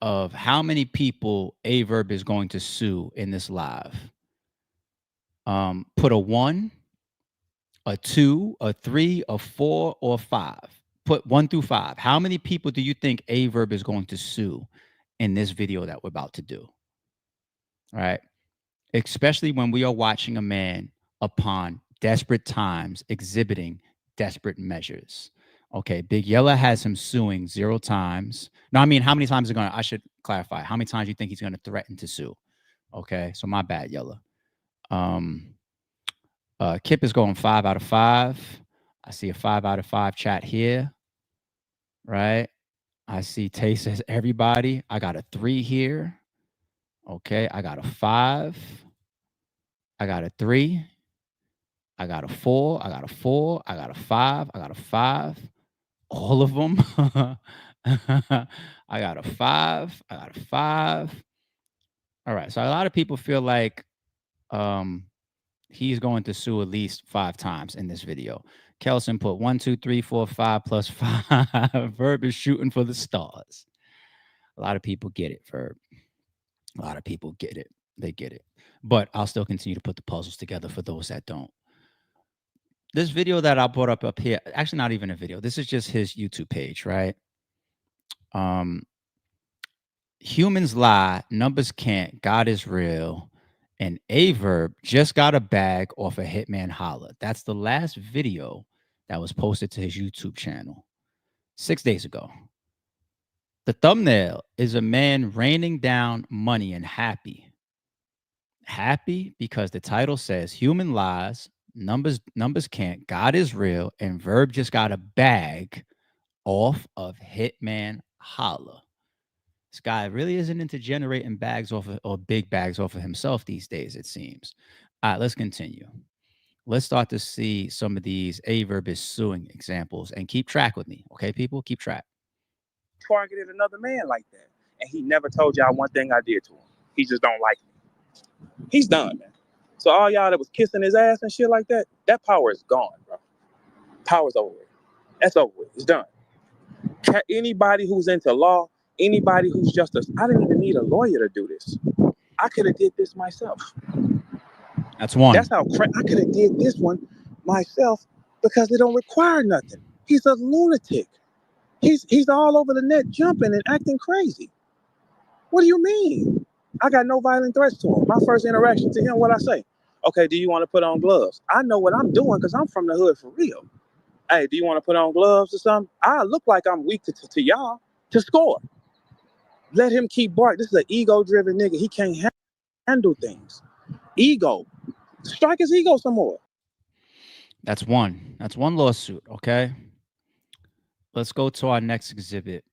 of how many people Aye Verb is going to sue in this live. Put a 1, a 2, a 3, a 4, or 5. Put 1 through 5. How many people do you think Aye Verb is going to sue in this video that we're about to do? All right. Especially when we are watching a man upon desperate times exhibiting desperate measures. Okay. Big Yella has him suing 0 times. No, I mean, how many times I should clarify. How many times do you think he's going to threaten to sue? Okay. So my bad, Yella. Kip is going 5 out of 5. I see a 5 out of 5 chat here, right? I see Tay says everybody. I got a 3 here. Okay, I got a 5. I got a 3. I got a 4. I got a 4. I got a 5. I got a 5. All of them. I got a 5. I got a 5. All right. So a lot of people feel like he's going to sue at least 5 times in this video. Kelson put 1, 2, 3, 4, 5 plus 5. Verb is shooting for the stars. A lot of people get it, Verb. A lot of people get it. They get it. But I'll still continue to put the puzzles together for those that don't. This video that I brought up here, actually not even a video. This is just his YouTube page, right? Humans lie, numbers can't, God is real, and Aye Verb just got a bag off of Hitman Holla. That's the last video that was posted to his YouTube channel 6 days ago. The thumbnail is a man raining down money and happy. Happy because the title says human lies, numbers can't, God is real, and Verb just got a bag off of Hitman Holla. This guy really isn't into generating bags off of, or big bags off of himself these days, it seems. All right, let's continue. Let's start to see some of these Aye Verb is suing examples and keep track with me. Okay, people, keep track. Targeted another man like that. And he never told y'all one thing I did to him. He just don't like me. He's done, man. So all y'all that was kissing his ass and shit like that, that power is gone, bro. Power's over with. That's over with. It's done. Anybody who's into law, anybody who's justice, I didn't even need a lawyer to do this. I could have did this myself. That's one. That's how I could have did this one myself because it don't require nothing. He's a lunatic. He's all over the net jumping and acting crazy. What do you mean? I got no violent threats to him. My first interaction to him, what I say? Okay, do you want to put on gloves? I know what I'm doing because I'm from the hood for real. Hey, do you want to put on gloves or something? I look like I'm weak to y'all to score. Let him keep barking. This is an ego-driven nigga. He can't handle things. Ego. Strike his ego some more. That's one. That's one lawsuit, okay? Let's go to our next exhibit.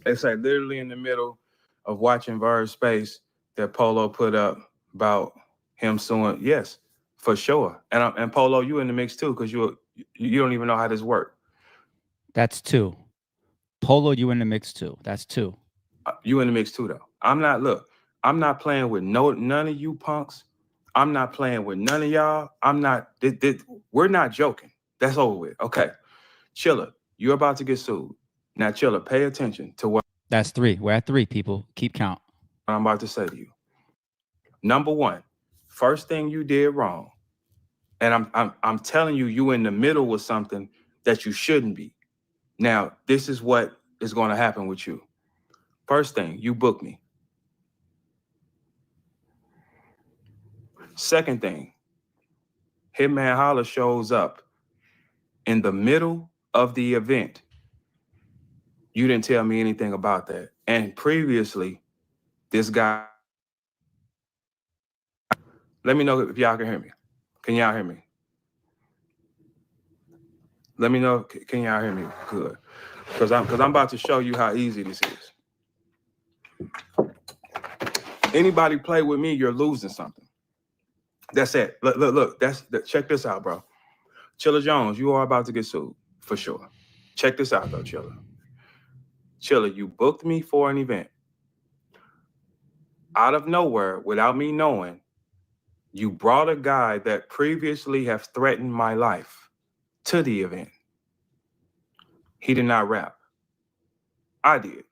It's like literally in the middle of watching Verb Space that Polo put up about him suing. Yes, for sure. And Polo, you in the mix too, because you don't even know how this works. That's 2. Polo, you in the mix too. That's 2. You in the mix too, though. I'm not playing with none of you punks. I'm not playing with none of y'all. We're not joking. That's over with. Okay. Chilla, you're about to get sued. Now, Chilla, pay attention to what. That's 3. We're at 3, people. Keep count. I'm about to say to you. Number 1, first thing you did wrong, and I'm telling you, you in the middle with something that you shouldn't be. Now, this is what is going to happen with you. First thing, you book me. Second thing, Hitman Holla shows up in the middle of the event. You didn't tell me anything about that. And previously, this guy, let me know if y'all can hear me. Can y'all hear me? Let me know, can y'all hear me? Good. Because I'm about to show you how easy this is. Anybody play with me, you're losing something. That's it. Look. Check this out, bro. Chilla Jones, you are about to get sued for sure. Check this out, though, Chilla. Chilla, you booked me for an event. Out of nowhere, without me knowing, you brought a guy that previously have threatened my life to the event. He did not rap. I did.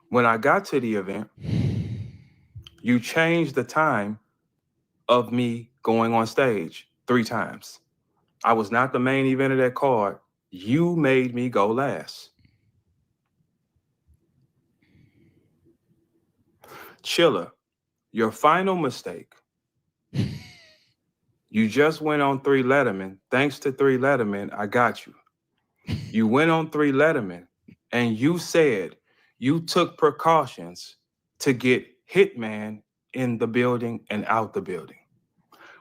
When I got to the event, you changed the time of me going on stage 3 times. I was not the main event of that card. You made me go last. Chilla, your final mistake. You just went on 3 Letterman. Thanks to 3 Letterman, I got you. You went on 3 Letterman and you said you took precautions to get Hitman in the building and out the building?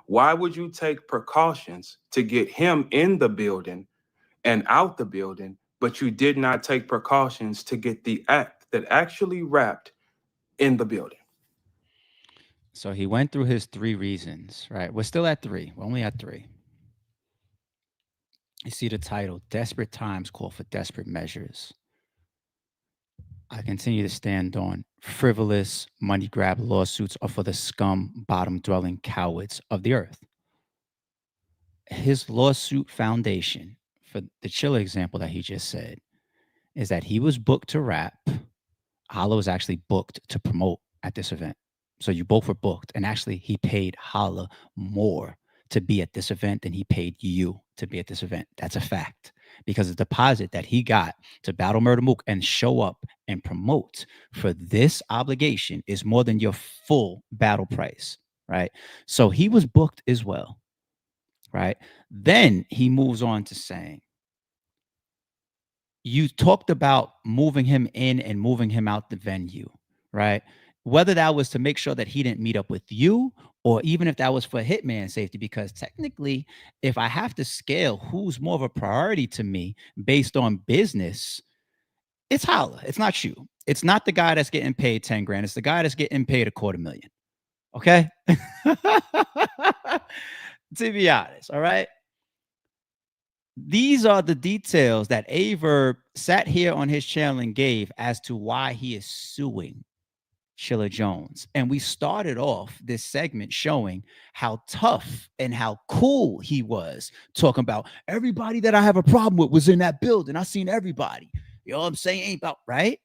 Why would you take precautions to get him in the building and out the building, but you did not take precautions to get the act that actually wrapped in the building? So he went through his 3 reasons, right? We're still at 3. We're only at 3. You see the title, Desperate Times Call for Desperate Measures. I continue to stand on frivolous money grab lawsuits are for the scum, bottom dwelling cowards of the earth. His lawsuit foundation for the Chilla example that he just said is that he was booked to rap. Holla was actually booked to promote at this event. So you both were booked. And actually, he paid Holla more to be at this event than he paid you to be at this event. That's a fact. Because the deposit that he got to battle Murder Mook and show up and promote for this obligation is more than your full battle price, right? So he was booked as well, right? Then he moves on to saying, you talked about moving him in and moving him out the venue, right? Whether that was to make sure that he didn't meet up with you, or even if that was for Hitman safety, because technically, if I have to scale who's more of a priority to me based on business, it's Holla. It's not you. It's not the guy that's getting paid 10 grand. It's the guy that's getting paid $250,000. Okay? To be honest, all right? These are the details that Aye Verb sat here on his channel and gave as to why he is suing Chilla Jones. And we started off this segment showing how tough and how cool he was, talking about everybody that I have a problem with was in that building. I seen everybody. You know what I'm saying? Ain't about right.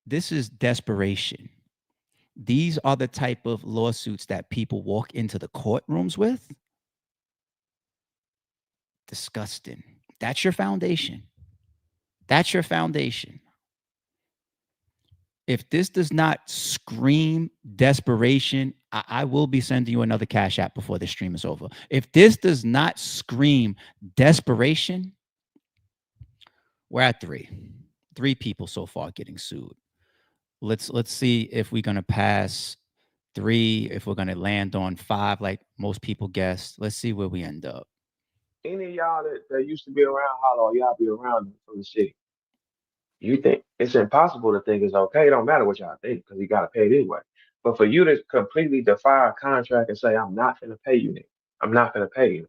This is desperation. These are the type of lawsuits that people walk into the courtrooms with. Disgusting. That's your foundation. That's your foundation. If this does not scream desperation, I will be sending you another Cash App before the stream is over. If this does not scream desperation, we're at 3. 3 people so far getting sued. Let's see if we're gonna pass 3, if we're gonna land on 5, like most people guessed. Let's see where we end up. Any of y'all that used to be around Holla, y'all be around from the city. You think it's impossible to think it's okay. It don't matter what y'all think because you got to pay it anyway. But for you to completely defy a contract and say, I'm not going to pay you, Nick. I'm not going to pay you.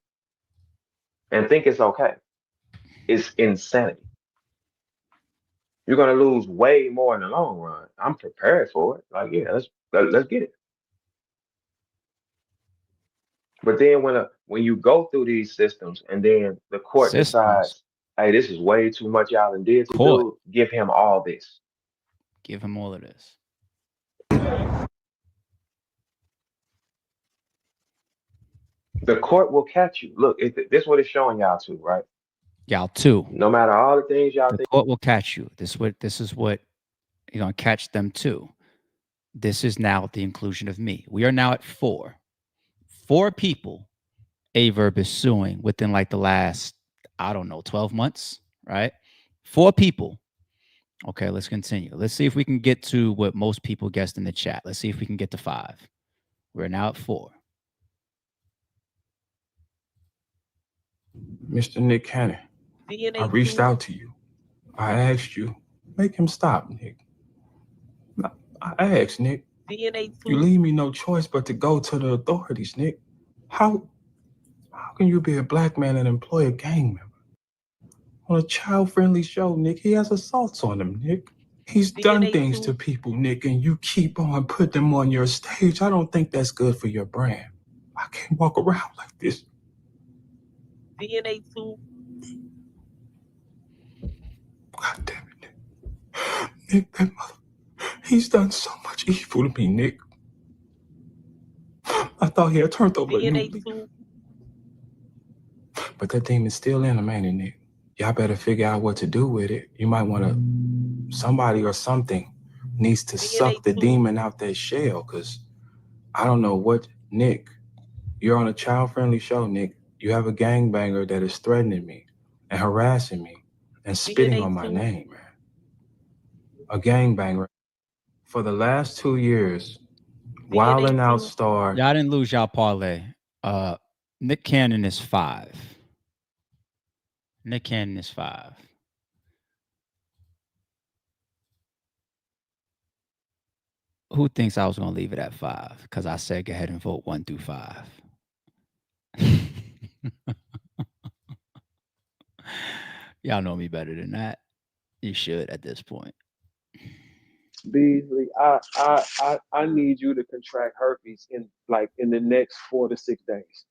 And think it's okay. It's insanity. You're going to lose way more in the long run. I'm prepared for it. Like, yeah, let's get it. But then when you go through these systems and then the court decides, hey, this is way too much y'all done did to do, give him all this. Give him all of this. The court will catch you. Look, this is what it's showing y'all too, right? Y'all too. No matter all the things y'all think. The court will catch you. This is what you're going to catch them too. This is now the inclusion of me. We are now at 4. 4 people Aye Verb is suing within like the last, I don't know, 12 months, right? 4 people. Okay, let's continue. Let's see if we can get to what most people guessed in the chat. Let's see if we can get to 5. We're now at 4. Mr. Nick Cannon, I reached out to you. I asked you, make him stop, Nick. I asked, Nick, you leave me no choice but to go to the authorities, Nick. How can you be a black man and employ a gang member? On a child-friendly show, Nick, he has assaults on him, Nick. He's done things to people, Nick, and you keep on putting them on your stage. I don't think that's good for your brand. I can't walk around like this. DNA 2. God damn it, Nick. Nick, that mother, he's done so much evil to me, Nick. I thought he had turned over a new leaf. But that demon's still in him, ain't it, Nick? Y'all better figure out what to do with it. You might want to, somebody or something needs to suck the demon out that shell, because I don't know what, Nick, you're on a child-friendly show, Nick. You have a gangbanger that is threatening me and harassing me and spitting on my name, man. A gangbanger for the last 2 years, Wild and Out star. Y'all didn't lose y'all parlay. Nick Cannon is 5. Nick Cannon is 5. Who thinks I was going to leave it at 5? Because I said go ahead and vote 1 through 5. Y'all know me better than that. You should at this point. Beasley, I need you to contract herpes in the next 4 to 6 days.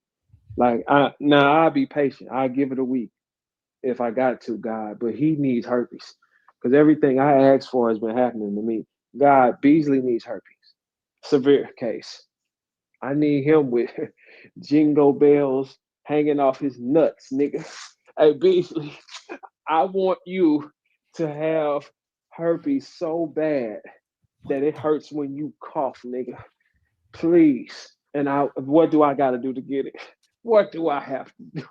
I'll be patient. I'll give it a week if I got to, God. But he needs herpes because everything I asked for has been happening to me. God, Beasley needs herpes. Severe case. I need him with jingle bells hanging off his nuts, nigga. Hey, Beasley, I want you to have herpes so bad that it hurts when you cough, nigga. Please. And what do I got to do to get it? What do I have to do?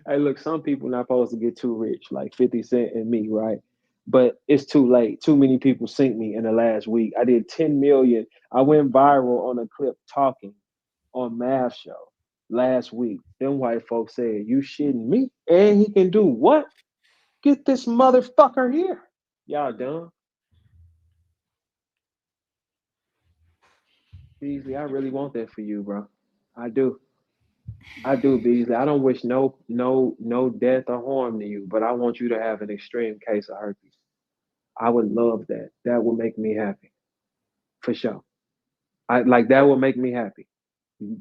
Hey, look, some people not supposed to get too rich, like 50 Cent and me, right? But it's too late. Too many people synced me in the last week. I did 10 million. I went viral on a clip talking on Math Show last week. Them white folks said, you shitting me? And he can do what? Get this motherfucker here. Y'all done? Beasley, I really want that for you, bro. I do. I do, Beasley. I don't wish no death or harm to you, but I want you to have an extreme case of herpes. I would love that. That would make me happy. For sure. That would make me happy.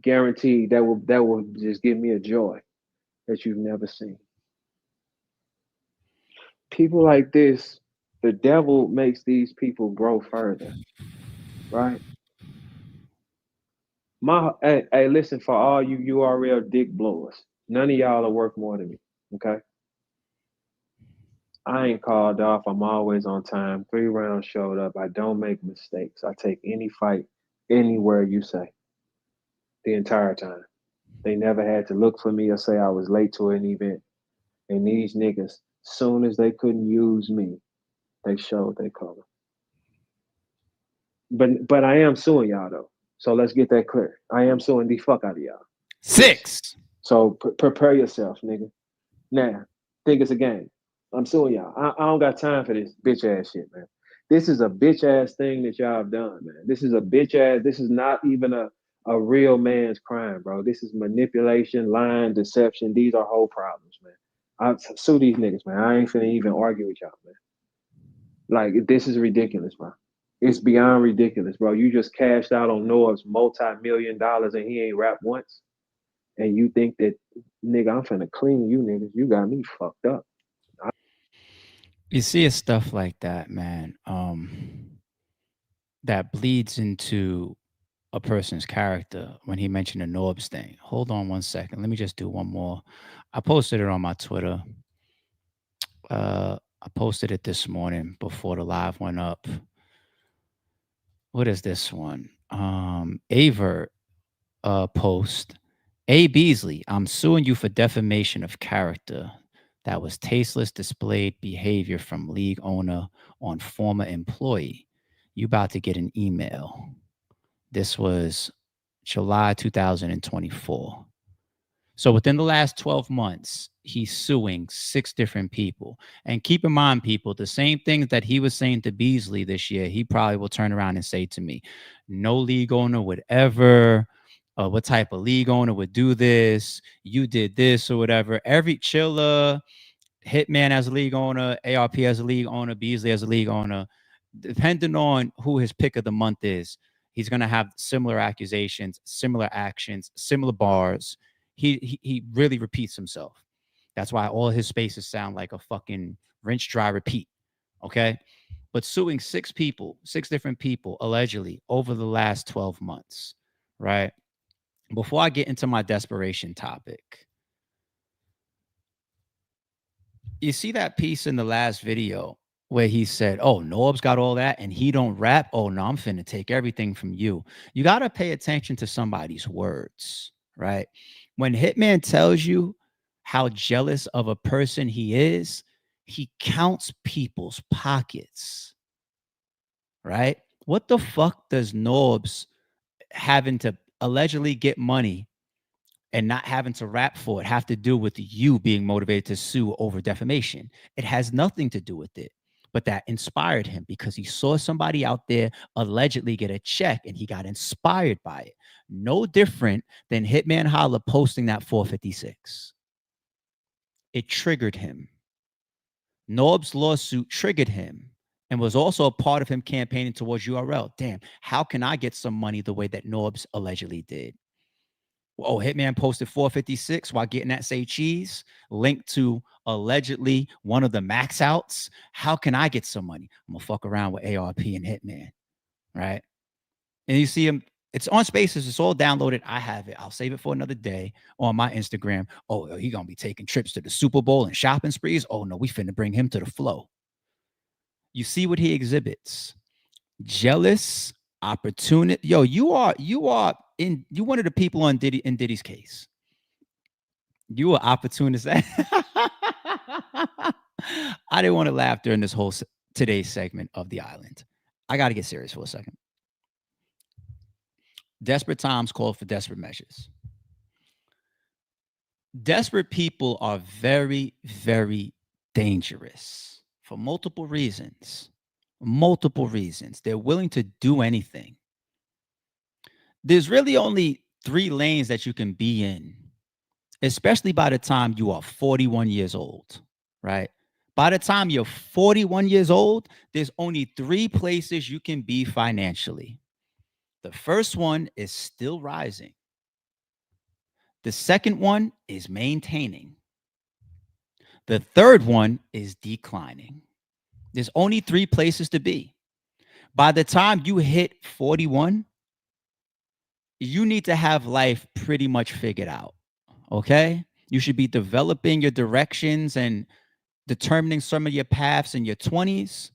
Guaranteed that will just give me a joy that you've never seen. People like this, the devil makes these people grow further. Right? Hey, listen, for all you URL dick blowers, none of y'all are worth more than me. Okay? I ain't called off. I'm always on time. 3 rounds showed up. I don't make mistakes. I take any fight anywhere you say. The entire time. They never had to look for me or say I was late to an event. And these niggas, soon as they couldn't use me, they showed their color. But I am suing y'all though. So let's get that clear. I am suing the fuck out of y'all. 6. So prepare yourself, nigga. Now, think it's a game. I'm suing y'all. I don't got time for this bitch ass shit, man. This is a bitch ass thing that y'all have done, man. This is a bitch ass. This is not even a real man's crime, bro. This is manipulation, lying, deception. These are whole problems, man. I sue these niggas, man. I ain't finna even argue with y'all, man. Like, this is ridiculous, bro. It's beyond ridiculous, bro. You just cashed out on Noah's multi-million dollars and he ain't rapped once. And you think that, nigga, I'm finna clean you niggas. You got me fucked up. You see it's stuff like that, man, that bleeds into a person's character when he mentioned the Norbs thing. Hold on one second. Let me just do one more. I posted it on my Twitter. I posted it this morning before the live went up. What is this one? Aye Verb post. A. Beasley, I'm suing you for defamation of character. That was tasteless displayed behavior from league owner on former employee. You about to get an email. This was July 2024. So within the last 12 months, he's suing 6 different people. And keep in mind, people, the same things that he was saying to Beasley this year, he probably will turn around and say to me. No league owner would ever, what type of league owner would do this? You did this or whatever. Every Chiller, Hitman as a league owner, ARP as a league owner, Beasley as a league owner, depending on who his pick of the month is, he's going to have similar accusations, similar actions, similar bars. He really repeats himself. That's why all his spaces sound like a fucking rinse, dry, repeat. Okay? But suing 6 people, 6 different people, allegedly, over the last 12 months, right? Before I get into my desperation topic, you see that piece in the last video where he said, oh, Norb's got all that and he don't rap? Oh, no, I'm finna take everything from you. You got to pay attention to somebody's words, right? When Hitman tells you how jealous of a person he is, he counts people's pockets, right? What the fuck does Norbs having to allegedly get money and not having to rap for it have to do with you being motivated to sue over defamation? It has nothing to do with it. But that inspired him because he saw somebody out there allegedly get a check and he got inspired by it. No different than Hitman Holla posting that 456. It triggered him. Norb's lawsuit triggered him and was also a part of him campaigning towards URL. Damn, how can I get some money the way that Norbs allegedly did? Oh, Hitman posted 456 while getting that say cheese, linked to allegedly one of the max outs. How can I get some money? I'm gonna fuck around with ARP and Hitman, right? And you see him, it's on Spaces, it's all downloaded. I have it. I'll save it for another day on my Instagram. Oh, he gonna be taking trips to the Super Bowl and shopping sprees. Oh no, we finna bring him to the flow. You see what he exhibits. Jealous, opportunity. Yo, you are one of the people on Diddy's case. You are opportunist. I didn't want to laugh during this whole today's segment of The Island. I got to get serious for a second. Desperate times call for desperate measures. Desperate people are very, very dangerous for multiple reasons. Multiple reasons. They're willing to do anything. There's really only 3 lanes that you can be in, especially by the time you are 41 years old, right? By the time you're 41 years old, there's only 3 places you can be financially. The first one is still rising. The second one is maintaining. The third one is declining. There's only 3 places to be. By the time you hit 41, you need to have life pretty much figured out, okay? You should be developing your directions and determining some of your paths in your 20s.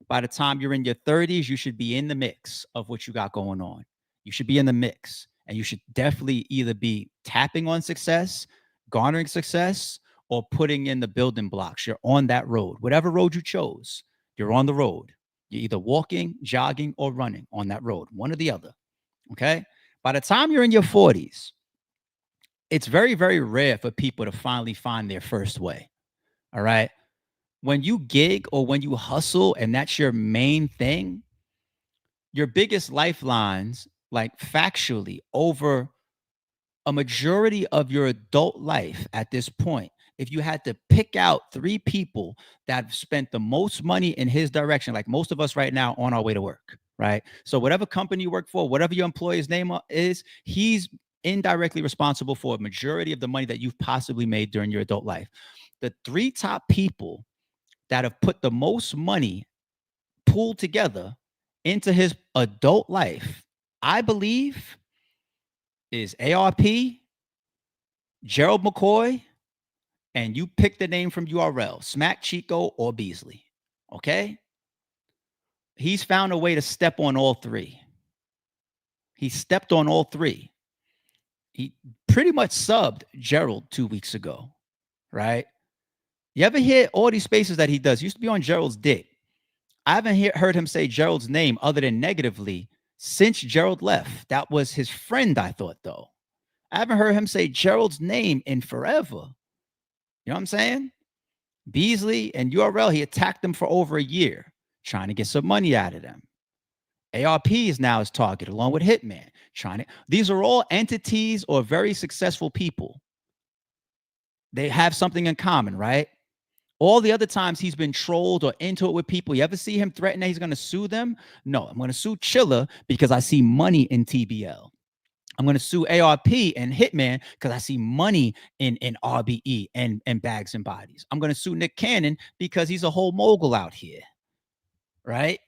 By the time you're in your 30s, you should be in the mix of what you got going on. You should be in the mix, and you should definitely either be tapping on success, garnering success, or putting in the building blocks. You're on that road. Whatever road you chose, you're on the road. You're either walking, jogging, or running on that road, one or the other, okay? By the time you're in your 40s, it's very, very rare for people to finally find their first way, all right? When you gig or when you hustle and that's your main thing, your biggest lifelines, like factually, over a majority of your adult life at this point, if you had to pick out 3 people that have spent the most money in his direction, like most of us right now on our way to work, right? So whatever company you work for, whatever your employer's name is, he's indirectly responsible for a majority of the money that you've possibly made during your adult life. The 3 top people that have put the most money pooled together into his adult life, I believe, is ARP, Gerald McCoy, and you pick the name from URL, Smack, Chico, or Beasley, okay? He's found a way to step on all 3. He stepped on all 3. He pretty much subbed Gerald 2 weeks ago, right? You ever hear all these spaces that he does? He used to be on Gerald's dick. I haven't heard him say Gerald's name other than negatively since Gerald left. That was his friend, I thought, though. I haven't heard him say Gerald's name in forever. You know what I'm saying? Beasley and URL, he attacked them for over a year, trying to get some money out of them. ARP is now his target, along with Hitman. These are all entities or very successful people. They have something in common, right? All the other times he's been trolled or into it with people, you ever see him threaten that he's going to sue them? No, I'm going to sue Chilla because I see money in TBL. I'm going to sue ARP and Hitman because I see money in RBE and Bags and Bodies. I'm going to sue Nick Cannon because he's a whole mogul out here, right?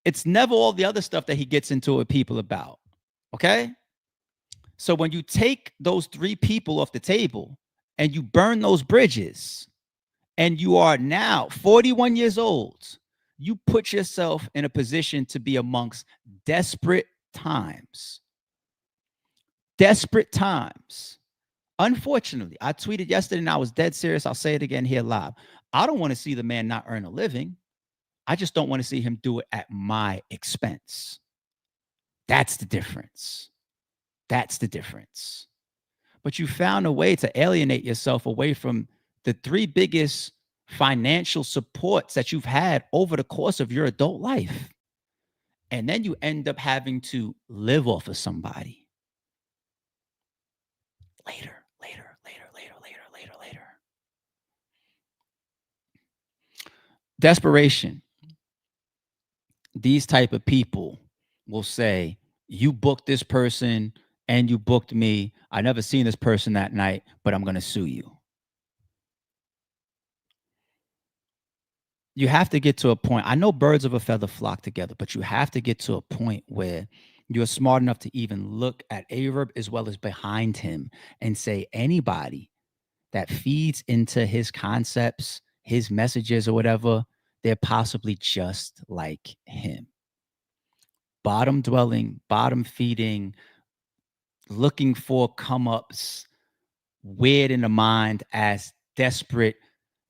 It's never all the other stuff that he gets into it with people about, okay? So when you take those 3 people off the table and you burn those bridges and you are now 41 years old, you put yourself in a position to be amongst desperate times. Desperate times. Unfortunately, I tweeted yesterday and I was dead serious. I'll say it again here live. I don't want to see the man not earn a living. I just don't want to see him do it at my expense. That's the difference. That's the difference. But you found a way to alienate yourself away from the 3 biggest financial supports that you've had over the course of your adult life. And then you end up having to live off of somebody. Later. Desperation. These type of people will say, you booked this person and you booked me. I never seen this person that night, but I'm going to sue you. You have to get to a point. I know birds of a feather flock together, but you have to get to a point where you're smart enough to even look at Aye Verb as well as behind him and say anybody that feeds into his concepts, his messages or whatever, they're possibly just like him. Bottom dwelling, bottom feeding, looking for come ups, weird in the mind, as desperate.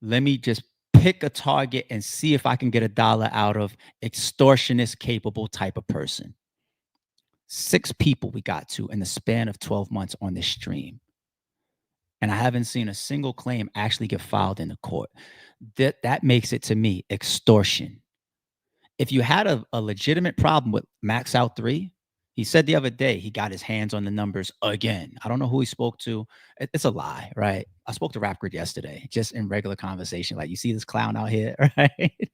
Let me just pick a target and see if I can get $1 out of, extortionist capable type of person. 6 people we got to in the span of 12 months on this stream. And I haven't seen a single claim actually get filed in the court. That makes it, to me, extortion. If you had a legitimate problem with Max Out 3, he said the other day he got his hands on the numbers again. I don't know who he spoke to. It's a lie, right? I spoke to Rap Grid yesterday, just in regular conversation. Like, you see this clown out here, right?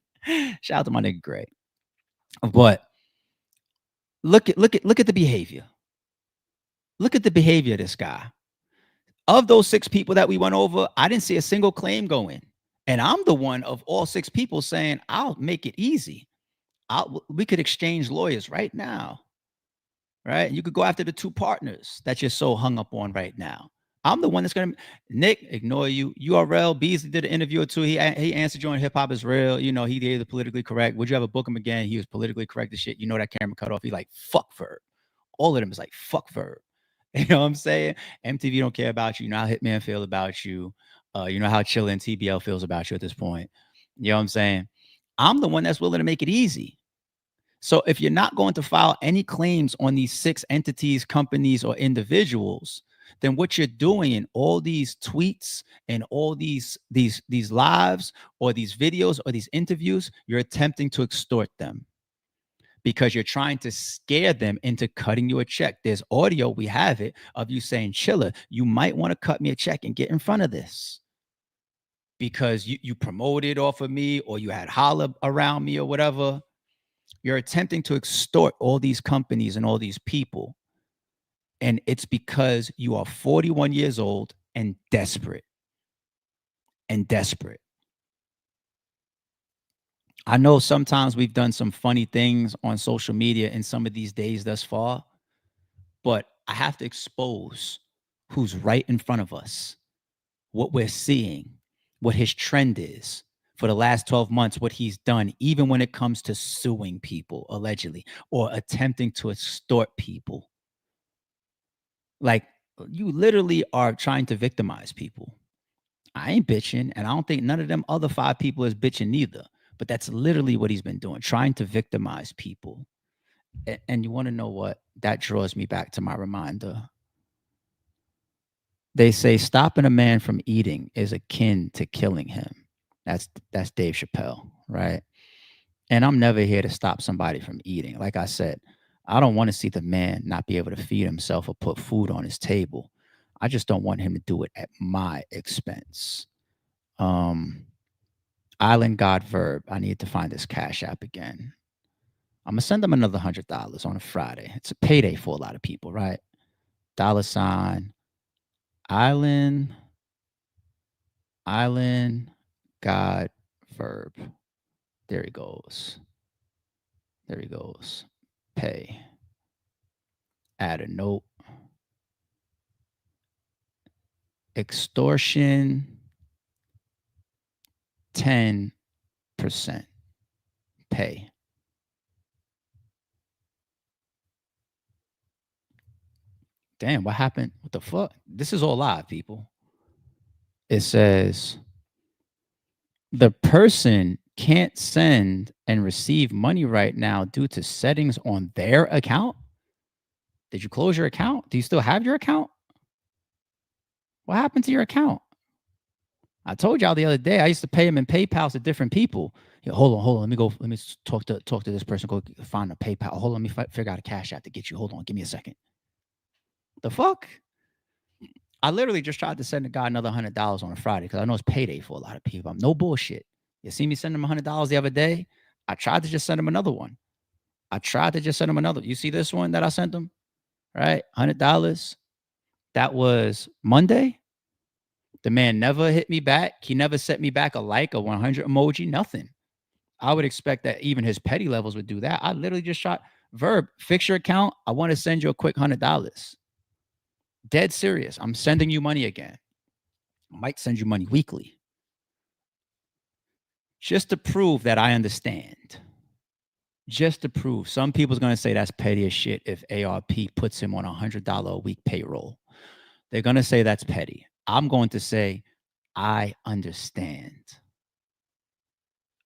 Shout out to my nigga Gray. But look at the behavior. Look at the behavior of this guy. Of those 6 people that we went over, I didn't see a single claim go in. And I'm the one of all 6 people saying, I'll make it easy. We could exchange lawyers right now, right? You could go after the 2 partners that you're so hung up on right now. I'm the one that's going to, Nick, ignore you. URL, Beasley did an interview or 2. He answered you on Hip Hop is Real. You know, he did the politically correct. Would you ever book him again? He was politically correct as shit. You know, that camera cut off. He like, fuck Verb. All of them is like, fuck Verb. You know what I'm saying? MTV don't care about you. You know how Hitman feel about you. You know how Chillin' TBL feels about you at this point. You know what I'm saying? I'm the one that's willing to make it easy. So if you're not going to file any claims on these 6 entities, companies, or individuals, then what you're doing in all these tweets and all these lives or these videos or these interviews, you're attempting to extort them, because you're trying to scare them into cutting you a check. There's audio, we have it, of you saying, Chilla, you might want to cut me a check and get in front of this, because you promoted off of me, or you had Holla around me or whatever. You're attempting to extort all these companies and all these people. And it's because you are 41 years old and desperate. I know sometimes we've done some funny things on social media in some of these days thus far, but I have to expose who's right in front of us, what we're seeing, what his trend is for the last 12 months, what he's done, even when it comes to suing people, allegedly, or attempting to extort people. Like, you literally are trying to victimize people. I ain't bitching, and I don't think none of them other 5 people is bitching neither. But that's literally what he's been doing, trying to victimize people. And you want to know what? That draws me back to my reminder. They say stopping a man from eating is akin to killing him. That's Dave Chappelle, right? And I'm never here to stop somebody from eating. Like I said, I don't want to see the man not be able to feed himself or put food on his table. I just don't want him to do it at my expense. Island God Verb. I need to find this Cash App again. I'm going to send them another $100 on a Friday. It's a payday for a lot of people, right? $ Island God Verb. There he goes. Pay. Add a note. Extortion. 10% pay. Damn, what happened? What the fuck? This is all live, people. It says the person can't send and receive money right now due to settings on their account. Did you close your account? Do you still have your account? What happened to your account? I told y'all the other day, I used to pay them in PayPal to different people. Hold on. Let me go. Let me talk to this person. Go find a PayPal. Hold on. Let me figure out a Cash App to get you. Hold on. Give me a second. The fuck? I literally just tried to send a guy another $100 on a Friday because I know it's payday for a lot of people. I'm no bullshit. You see me send him $100 the other day? I tried to just send him another one. You see this one that I sent him? Right? $100. That was Monday. The man never hit me back. He never sent me back a like, a 100 emoji, nothing. I would expect that even his petty levels would do that. I literally just shot Verb, fix your account. I want to send you a quick $100. Dead serious. I'm sending you money again. I might send you money weekly. Just to prove that I understand. Just to prove. Some people's going to say that's petty as shit if ARP puts him on $100 a week payroll. They're going to say that's petty. I'm going to say, I understand.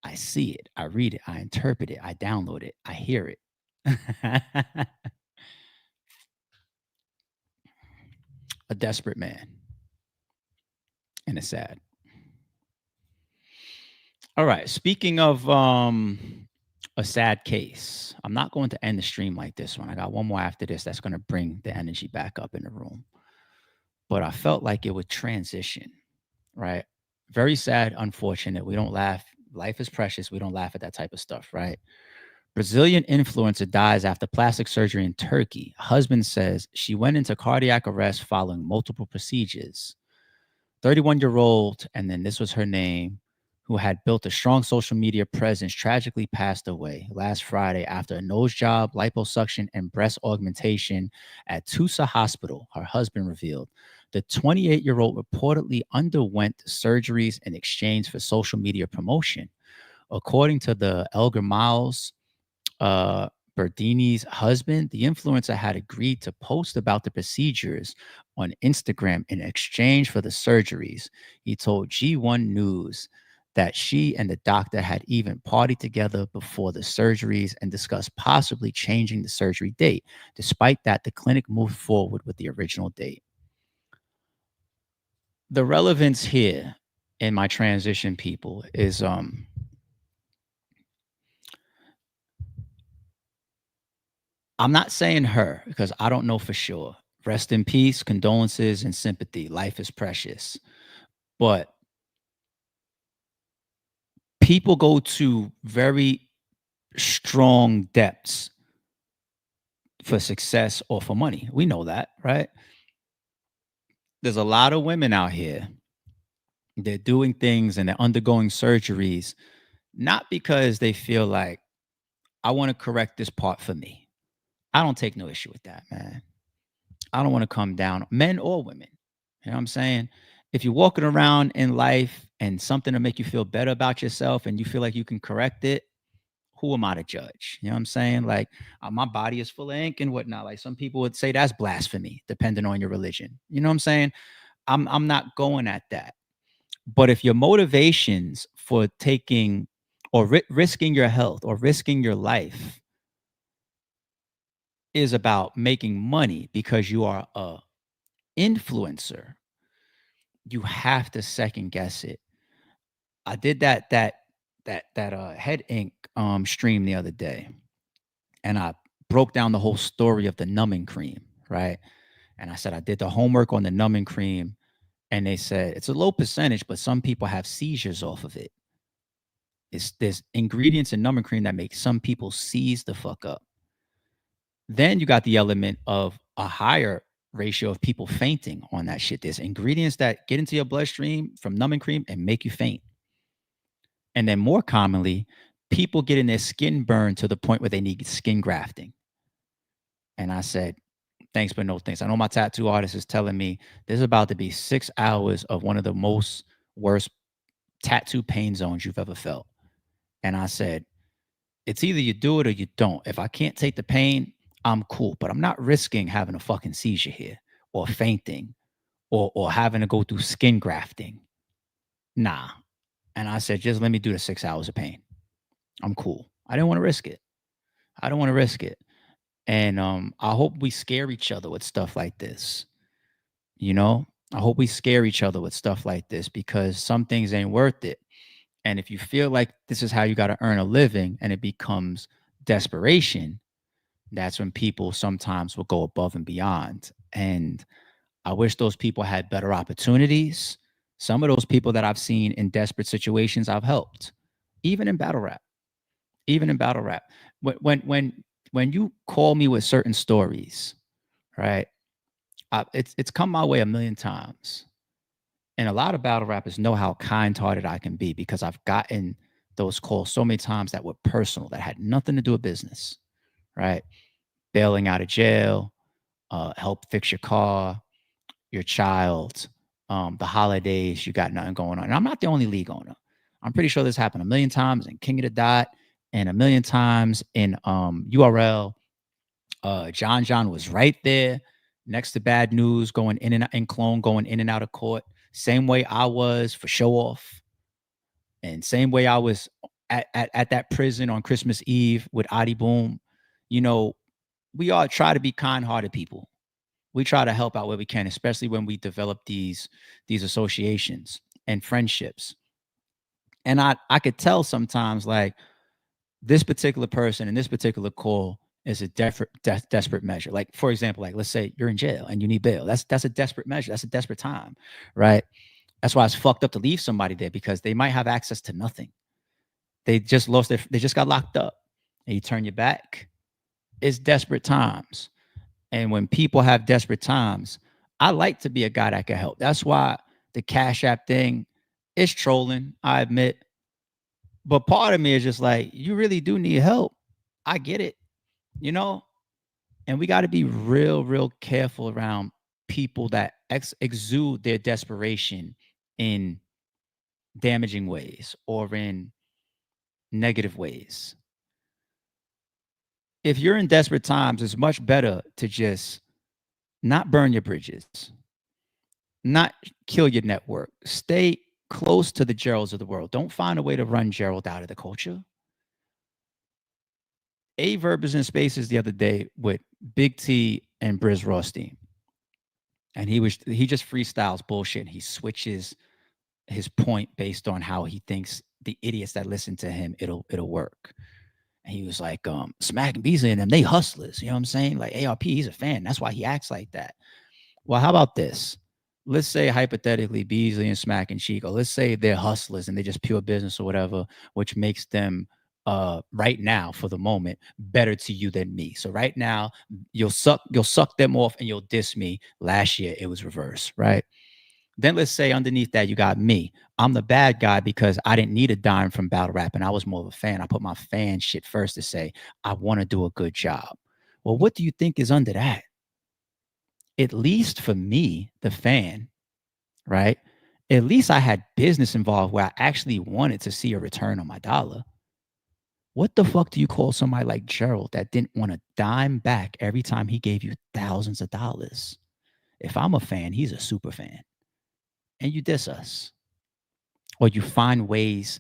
I see it. I read it. I interpret it. I download it. I hear it. A desperate man. And it's sad. All right. Speaking of a sad case, I'm not going to end the stream like this one. I got one more after this that's going to bring the energy back up in the room. But I felt like it would transition, right? Very sad, unfortunate. We don't laugh. Life is precious. We don't laugh at that type of stuff, right? Brazilian influencer dies after plastic surgery in Turkey. Husband says she went into cardiac arrest following multiple procedures. 31-year-old, and then this was her name, who had built a strong social media presence, tragically passed away last Friday after a nose job, liposuction, and breast augmentation at Tusa Hospital, her husband revealed. The 28-year-old reportedly underwent the surgeries in exchange for social media promotion. According to the Elgar Miles, Berdini's husband, the influencer had agreed to post about the procedures on Instagram in exchange for the surgeries. He told G1 News that she and the doctor had even partied together before the surgeries and discussed possibly changing the surgery date. Despite that, the clinic moved forward with the original date. The relevance here in my transition, people, is I'm not saying her because I don't know for sure. Rest in peace, condolences, and sympathy. Life is precious. But people go to very strong depths for success or for money. We know that, right? There's a lot of women out here. They're doing things and they're undergoing surgeries, not because they feel like, I want to correct this part for me. I don't take no issue with that, man. I don't want to come down, men or women. You know what I'm saying? If you're walking around in life and something to make you feel better about yourself and you feel like you can correct it, who am I to judge? You know what I'm saying? Like, my body is full of ink and whatnot. Like, some people would say that's blasphemy, depending on your religion. You know what I'm saying? I'm not going at that. But if your motivations for taking or risking your health or risking your life is about making money because you are a influencer, you have to second guess it. I did that head ink stream the other day, and I broke down the whole story of the numbing cream, right? And I said I did the homework on the numbing cream, and they said it's a low percentage, but some people have seizures off of it. There's ingredients in numbing cream that make some people seize the fuck up. Then you got the element of a higher ratio of people fainting on that shit. There's ingredients that get into your bloodstream from numbing cream and make you faint. And then more commonly, people getting their skin burned to the point where they need skin grafting. And I said, thanks, but no thanks. I know my tattoo artist is telling me there's about to be 6 hours of one of the most worst tattoo pain zones you've ever felt. And I said, it's either you do it or you don't. If I can't take the pain, I'm cool, but I'm not risking having a fucking seizure here or fainting or having to go through skin grafting. Nah. And I said, just let me do the 6 hours of pain. I'm cool. I didn't want to risk it. I don't want to risk it. And I hope we scare each other with stuff like this. You know, I hope we scare each other with stuff like this, because some things ain't worth it. And if you feel like this is how you got to earn a living and it becomes desperation, that's when people sometimes will go above and beyond. And I wish those people had better opportunities. Some of those people that I've seen in desperate situations, I've helped, even in battle rap. Even in battle rap. When you call me with certain stories, right? It's come my way a million times. And a lot of battle rappers know how kind-hearted I can be, because I've gotten those calls so many times that were personal, that had nothing to do with business, right? Bailing out of jail, help fix your car, your child, the holidays, you got nothing going on. And I'm not the only league owner. I'm pretty sure this happened a million times in King of the Dot and a million times in URL. John was right there next to Bad News, going in and out, and Clone going in and out of court. Same way I was for Show Off. And same way I was at that prison on Christmas Eve with Adi Boom. You know, we all try to be kind-hearted people. We try to help out where we can, especially when we develop these associations and friendships. And I could tell sometimes, like, this particular person in this particular call is a desperate measure. Like, for example, like, let's say you're in jail and you need bail. That's a desperate measure. That's a desperate time, right? That's why it's fucked up to leave somebody there, because they might have access to nothing. They just got locked up, and you turn your back. It's desperate times. And when people have desperate times, I like to be a guy that can help. That's why the Cash App thing is trolling, I admit. But part of me is just like, you really do need help. I get it, you know? And we got to be real, real careful around people that exude their desperation in damaging ways or in negative ways. If you're in desperate times, it's much better to just not burn your bridges, not kill your network. Stay close to the Geralds of the world. Don't find a way to run Gerald out of the culture. Aye Verb was in Spaces the other day with Big T and Briz Rothstein. And he just freestyles bullshit. And he switches his point based on how he thinks the idiots that listen to him, it'll work. And he was like, Smack and Beasley and them, they hustlers. You know what I'm saying? Like, ARP, he's a fan. That's why he acts like that. Well, how about this? Let's say hypothetically Beasley and Smack and Chico, let's say they're hustlers and they're just pure business or whatever, which makes them right now, for the moment, better to you than me. So right now, you'll suck them off and you'll diss me. Last year, it was reverse, right? Then let's say underneath that, you got me. I'm the bad guy because I didn't need a dime from battle rap, and I was more of a fan. I put my fan shit first to say, I want to do a good job. Well, what do you think is under that? At least for me, the fan, right? At least I had business involved where I actually wanted to see a return on my dollar. What the fuck do you call somebody like Gerald that didn't want a dime back every time he gave you thousands of dollars? If I'm a fan, he's a super fan. And you diss us. Or you find ways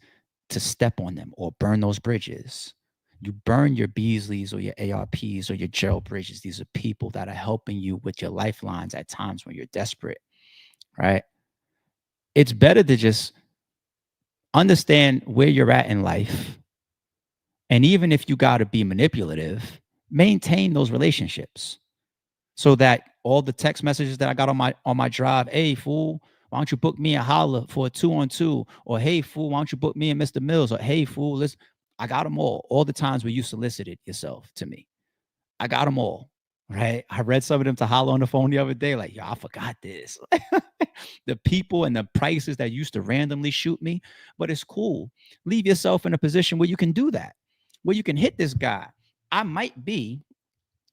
to step on them or burn those bridges. You burn your Beasleys or your ARPs or your Gerald Bridges. These are people that are helping you with your lifelines at times when you're desperate, right? It's better to just understand where you're at in life. And even if you got to be manipulative, maintain those relationships so that all the text messages that I got on my drive, hey, fool, why don't you book me a Holla for a 2-on-2? Or, hey, fool, why don't you book me and Mr. Mills? Or, hey, fool, listen, I got them all the times where you solicited yourself to me. I got them all, right? I read some of them to Holla on the phone the other day, like, yo, I forgot this. The people and the prices that used to randomly shoot me, but it's cool. Leave yourself in a position where you can do that, where you can hit this guy. I might be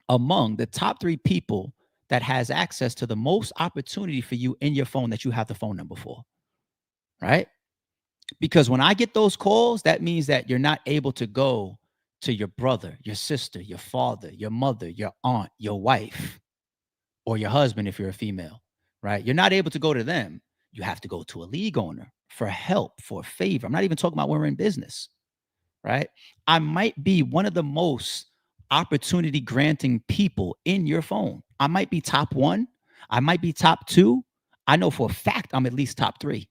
among the top 3 people that has access to the most opportunity for you in your phone that you have the phone number for, right? Because when I get those calls, that means that you're not able to go to your brother, your sister, your father, your mother, your aunt, your wife, or your husband if you're a female, right? You're not able to go to them. You have to go to a league owner for help, for a favor. I'm not even talking about when we're in business, right? I might be one of the most opportunity granting people in your phone. I might be top 1. I might be top 2. I know for a fact I'm at least top 3.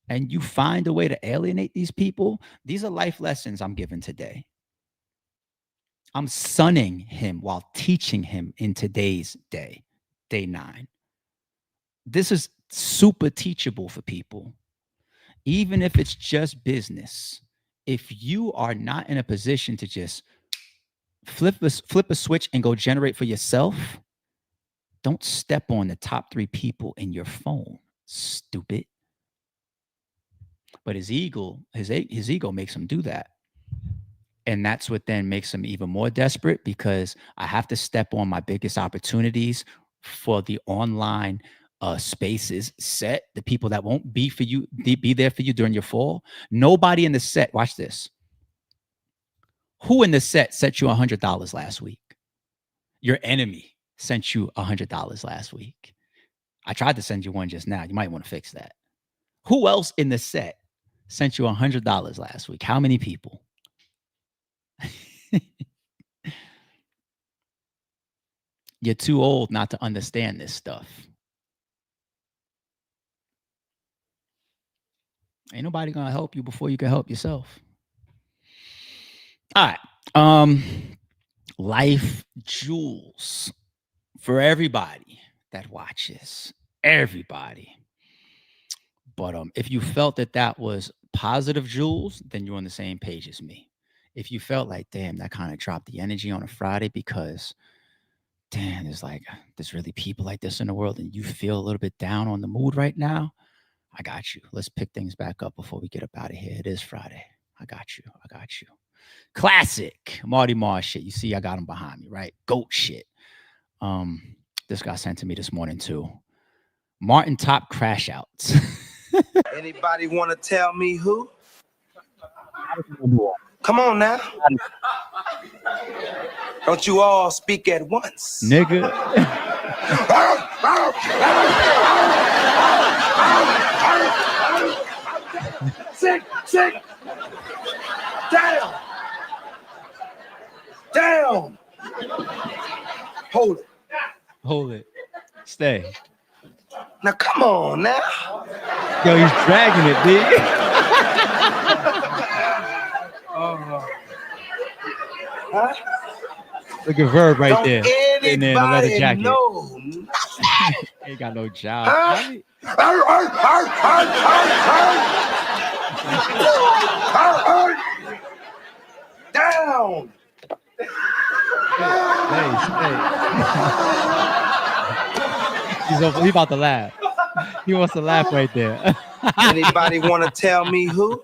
And you find a way to alienate these people. These are life lessons I'm giving today. I'm sunning him while teaching him in today's day 9. This is super teachable for people. Even if it's just business, if you are not in a position to just flip a switch and go generate for yourself, don't step on the top 3 people in your phone, stupid. But his ego makes him do that. And that's what then makes him even more desperate, because I have to step on my biggest opportunities for the online spaces set, the people that won't be there for you during your fall. Nobody in the set, watch this. Who in the set sent you $100 last week? Your enemy sent you $100 last week. I tried to send you one just now. You might want to fix that. Who else in the set sent you $100 last week? How many people? You're too old not to understand this stuff. Ain't nobody gonna help you before you can help yourself. All right. Life jewels for everybody that watches. Everybody. But if you felt that was positive jewels, then you're on the same page as me. If you felt like, damn, that kind of dropped the energy on a Friday because, damn, there's really people like this in the world, and you feel a little bit down on the mood right now, I got you. Let's pick things back up before we get up out of here. It is Friday. I got you. Classic Marty Marsh shit. You see, I got him behind me, right? GOAT shit. This got sent to me this morning too. Martin Top crash outs. Anybody want to tell me who? Come on now. Don't you all speak at once. Nigga. Sick. Down. Hold it. Stay. Now come on now. Yo, he's dragging it, dude. Huh? Look at Verb right Don't there. In there in the leather jacket. Know. Ain't got no job. Huh? Down. He about to laugh. He wants to laugh right there. Anybody want to tell me who?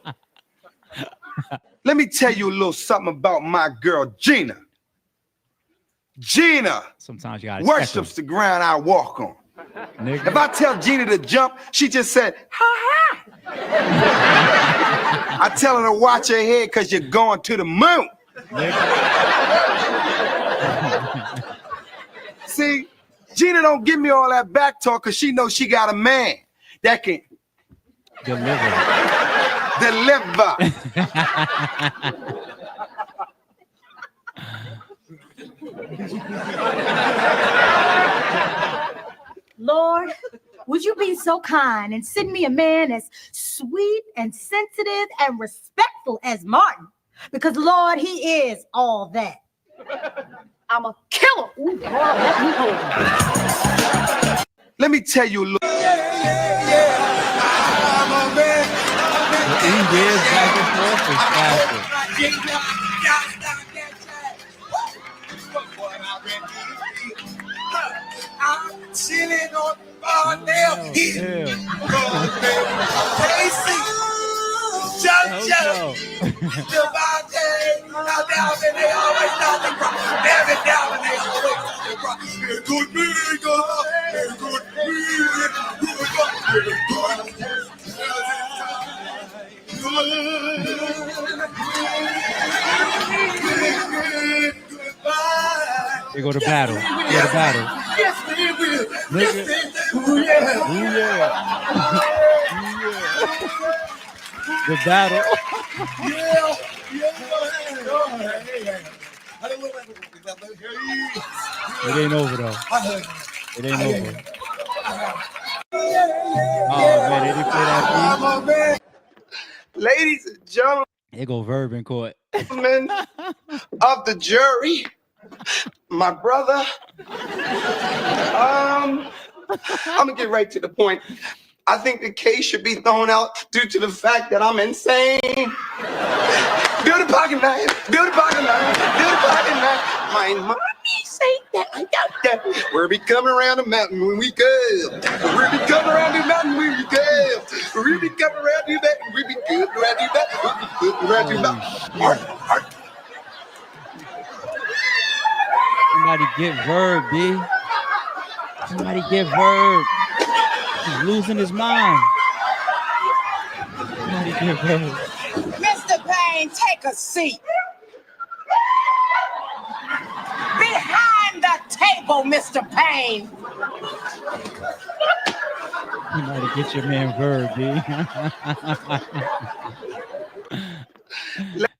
Let me tell you a little something about my girl, Gina. Gina sometimes you gotta worships the ground I walk on. Nigga. If I tell Gina to jump, she just said, ha ha. I tell her to watch her head because you're going to the moon. See, Gina don't give me all that back talk because she knows she got a man that can deliver. Lord, would you be so kind and send me a man as sweet and sensitive and respectful as Martin? Because, Lord, he is all that. I'm a killer. Ooh, God, let me hold him. Let me tell you a little. I'm a man. Back and forth is classic. I'm chilling on the nail. Jump. They always thought they rock. Every down and they always thought they rock. Good me. They go to battle. Yes, we will. Nigga. Ooh, yeah. The battle. It ain't over though. It ain't over. Oh man, they didn't play that beat. Ladies and gentlemen. Here go Verb in court. Of the jury, my brother. I'm gonna get right to the point. I think the case should be thrown out due to the fact that I'm insane. Build a pocket knife, build a pocket knife, build a pocket knife. My mommy say that I got that. We'll be coming around the mountain when we go. We'll be coming around the mountain when we go. We'll be coming around the mountain. We'll be good around the mountain. We'll be good around the mountain. Somebody get Verb, B. Somebody get Verb. He's losing his mind. Somebody get Verb. Mr. Payne, take a seat. Behind the table, Mr. Payne. Somebody get your man Verb, B.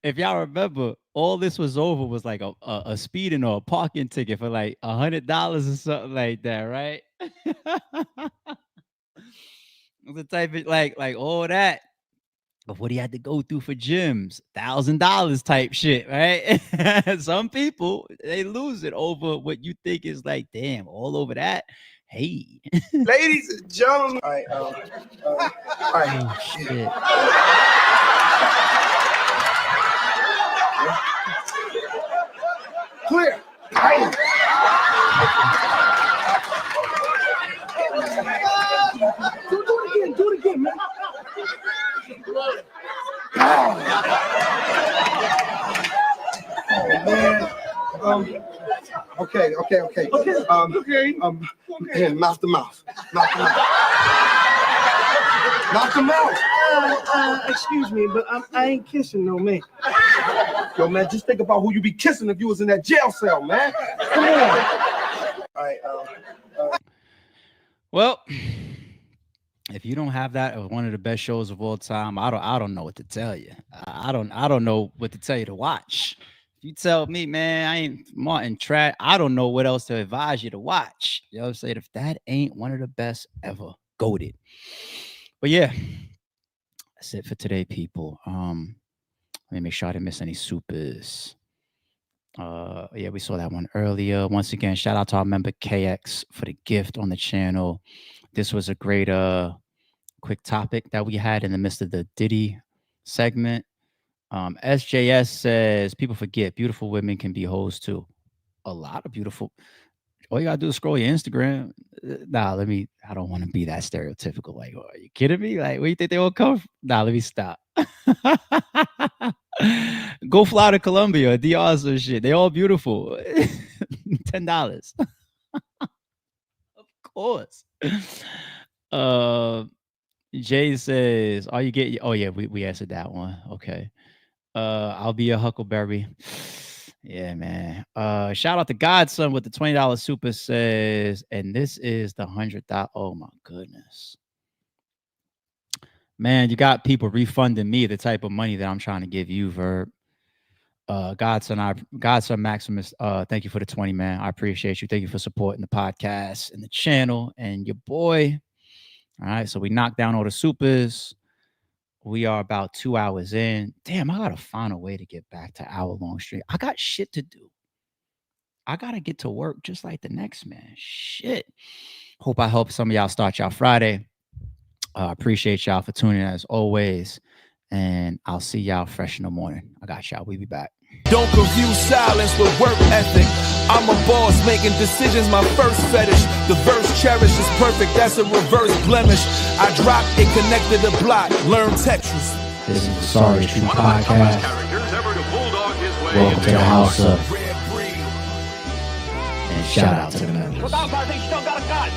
If y'all remember, all this was over was like a speeding or a parking ticket for like $100 or something like that, right? The type of like all that. But what he had to go through for gyms, $1,000 type shit, right? Some people, they lose it over what you think is like, damn, all over that. Hey. Ladies and gentlemen. All right. Oh, shit. Clear. Do it again, man. Oh man. Okay. Mouth to mouth. Mouth to mouth. Excuse me, but I ain't kissing no man. Yo, man, just think about who you be kissing if you was in that jail cell, man. Come on. All right. Well, if you don't have that as one of the best shows of all time, I don't know what to tell you. I don't know what to tell you to watch. If you tell me, man, I ain't Martin Track, I don't know what else to advise you to watch. You know what I'm saying? If that ain't one of the best ever, goated. But yeah, that's it for today, people. Let me make sure I didn't miss any supers. Yeah, we saw that one earlier. Once again, shout out to our member KX for the gift on the channel. This was a great quick topic that we had in the midst of the Diddy segment. SJS says people forget beautiful women can be hoes too. A lot of beautiful. All you gotta do is scroll your Instagram. Nah, I don't want to be that stereotypical. Like, oh, are you kidding me? Like, where you think they all come from? Nah, let me stop. Go fly to Colombia, DRs or shit. They all beautiful. $10. Of course. Jay says, "Are you getting?" Oh yeah, we answered that one. Okay. I'll be a Huckleberry. Yeah, man. Shout out to Godson with the $20 super says, and this is the $100. Oh my goodness. Man, you got people refunding me the type of money that I'm trying to give you, Verb. Godson Maximus, thank you for the 20, man. I appreciate you. Thank you for supporting the podcast and the channel and your boy. All right, so we knocked down all the supers. We are about 2 hours in. Damn, I gotta find a way to get back to hour-long stream. I got shit to do. I gotta get to work just like the next man. Shit. Hope I help some of y'all start y'all Friday. Appreciate y'all for tuning in as always. And I'll see y'all fresh in the morning. I got y'all. We'll be back. Don't confuse silence with work ethic. I'm a boss, making decisions my first fetish. The verse cherished is perfect, that's a reverse blemish. I dropped it, connected the block, learn Tetris. This is the Sorry Street Podcast. Welcome to the house of. And shout out to the members. Without, I think still got a gun.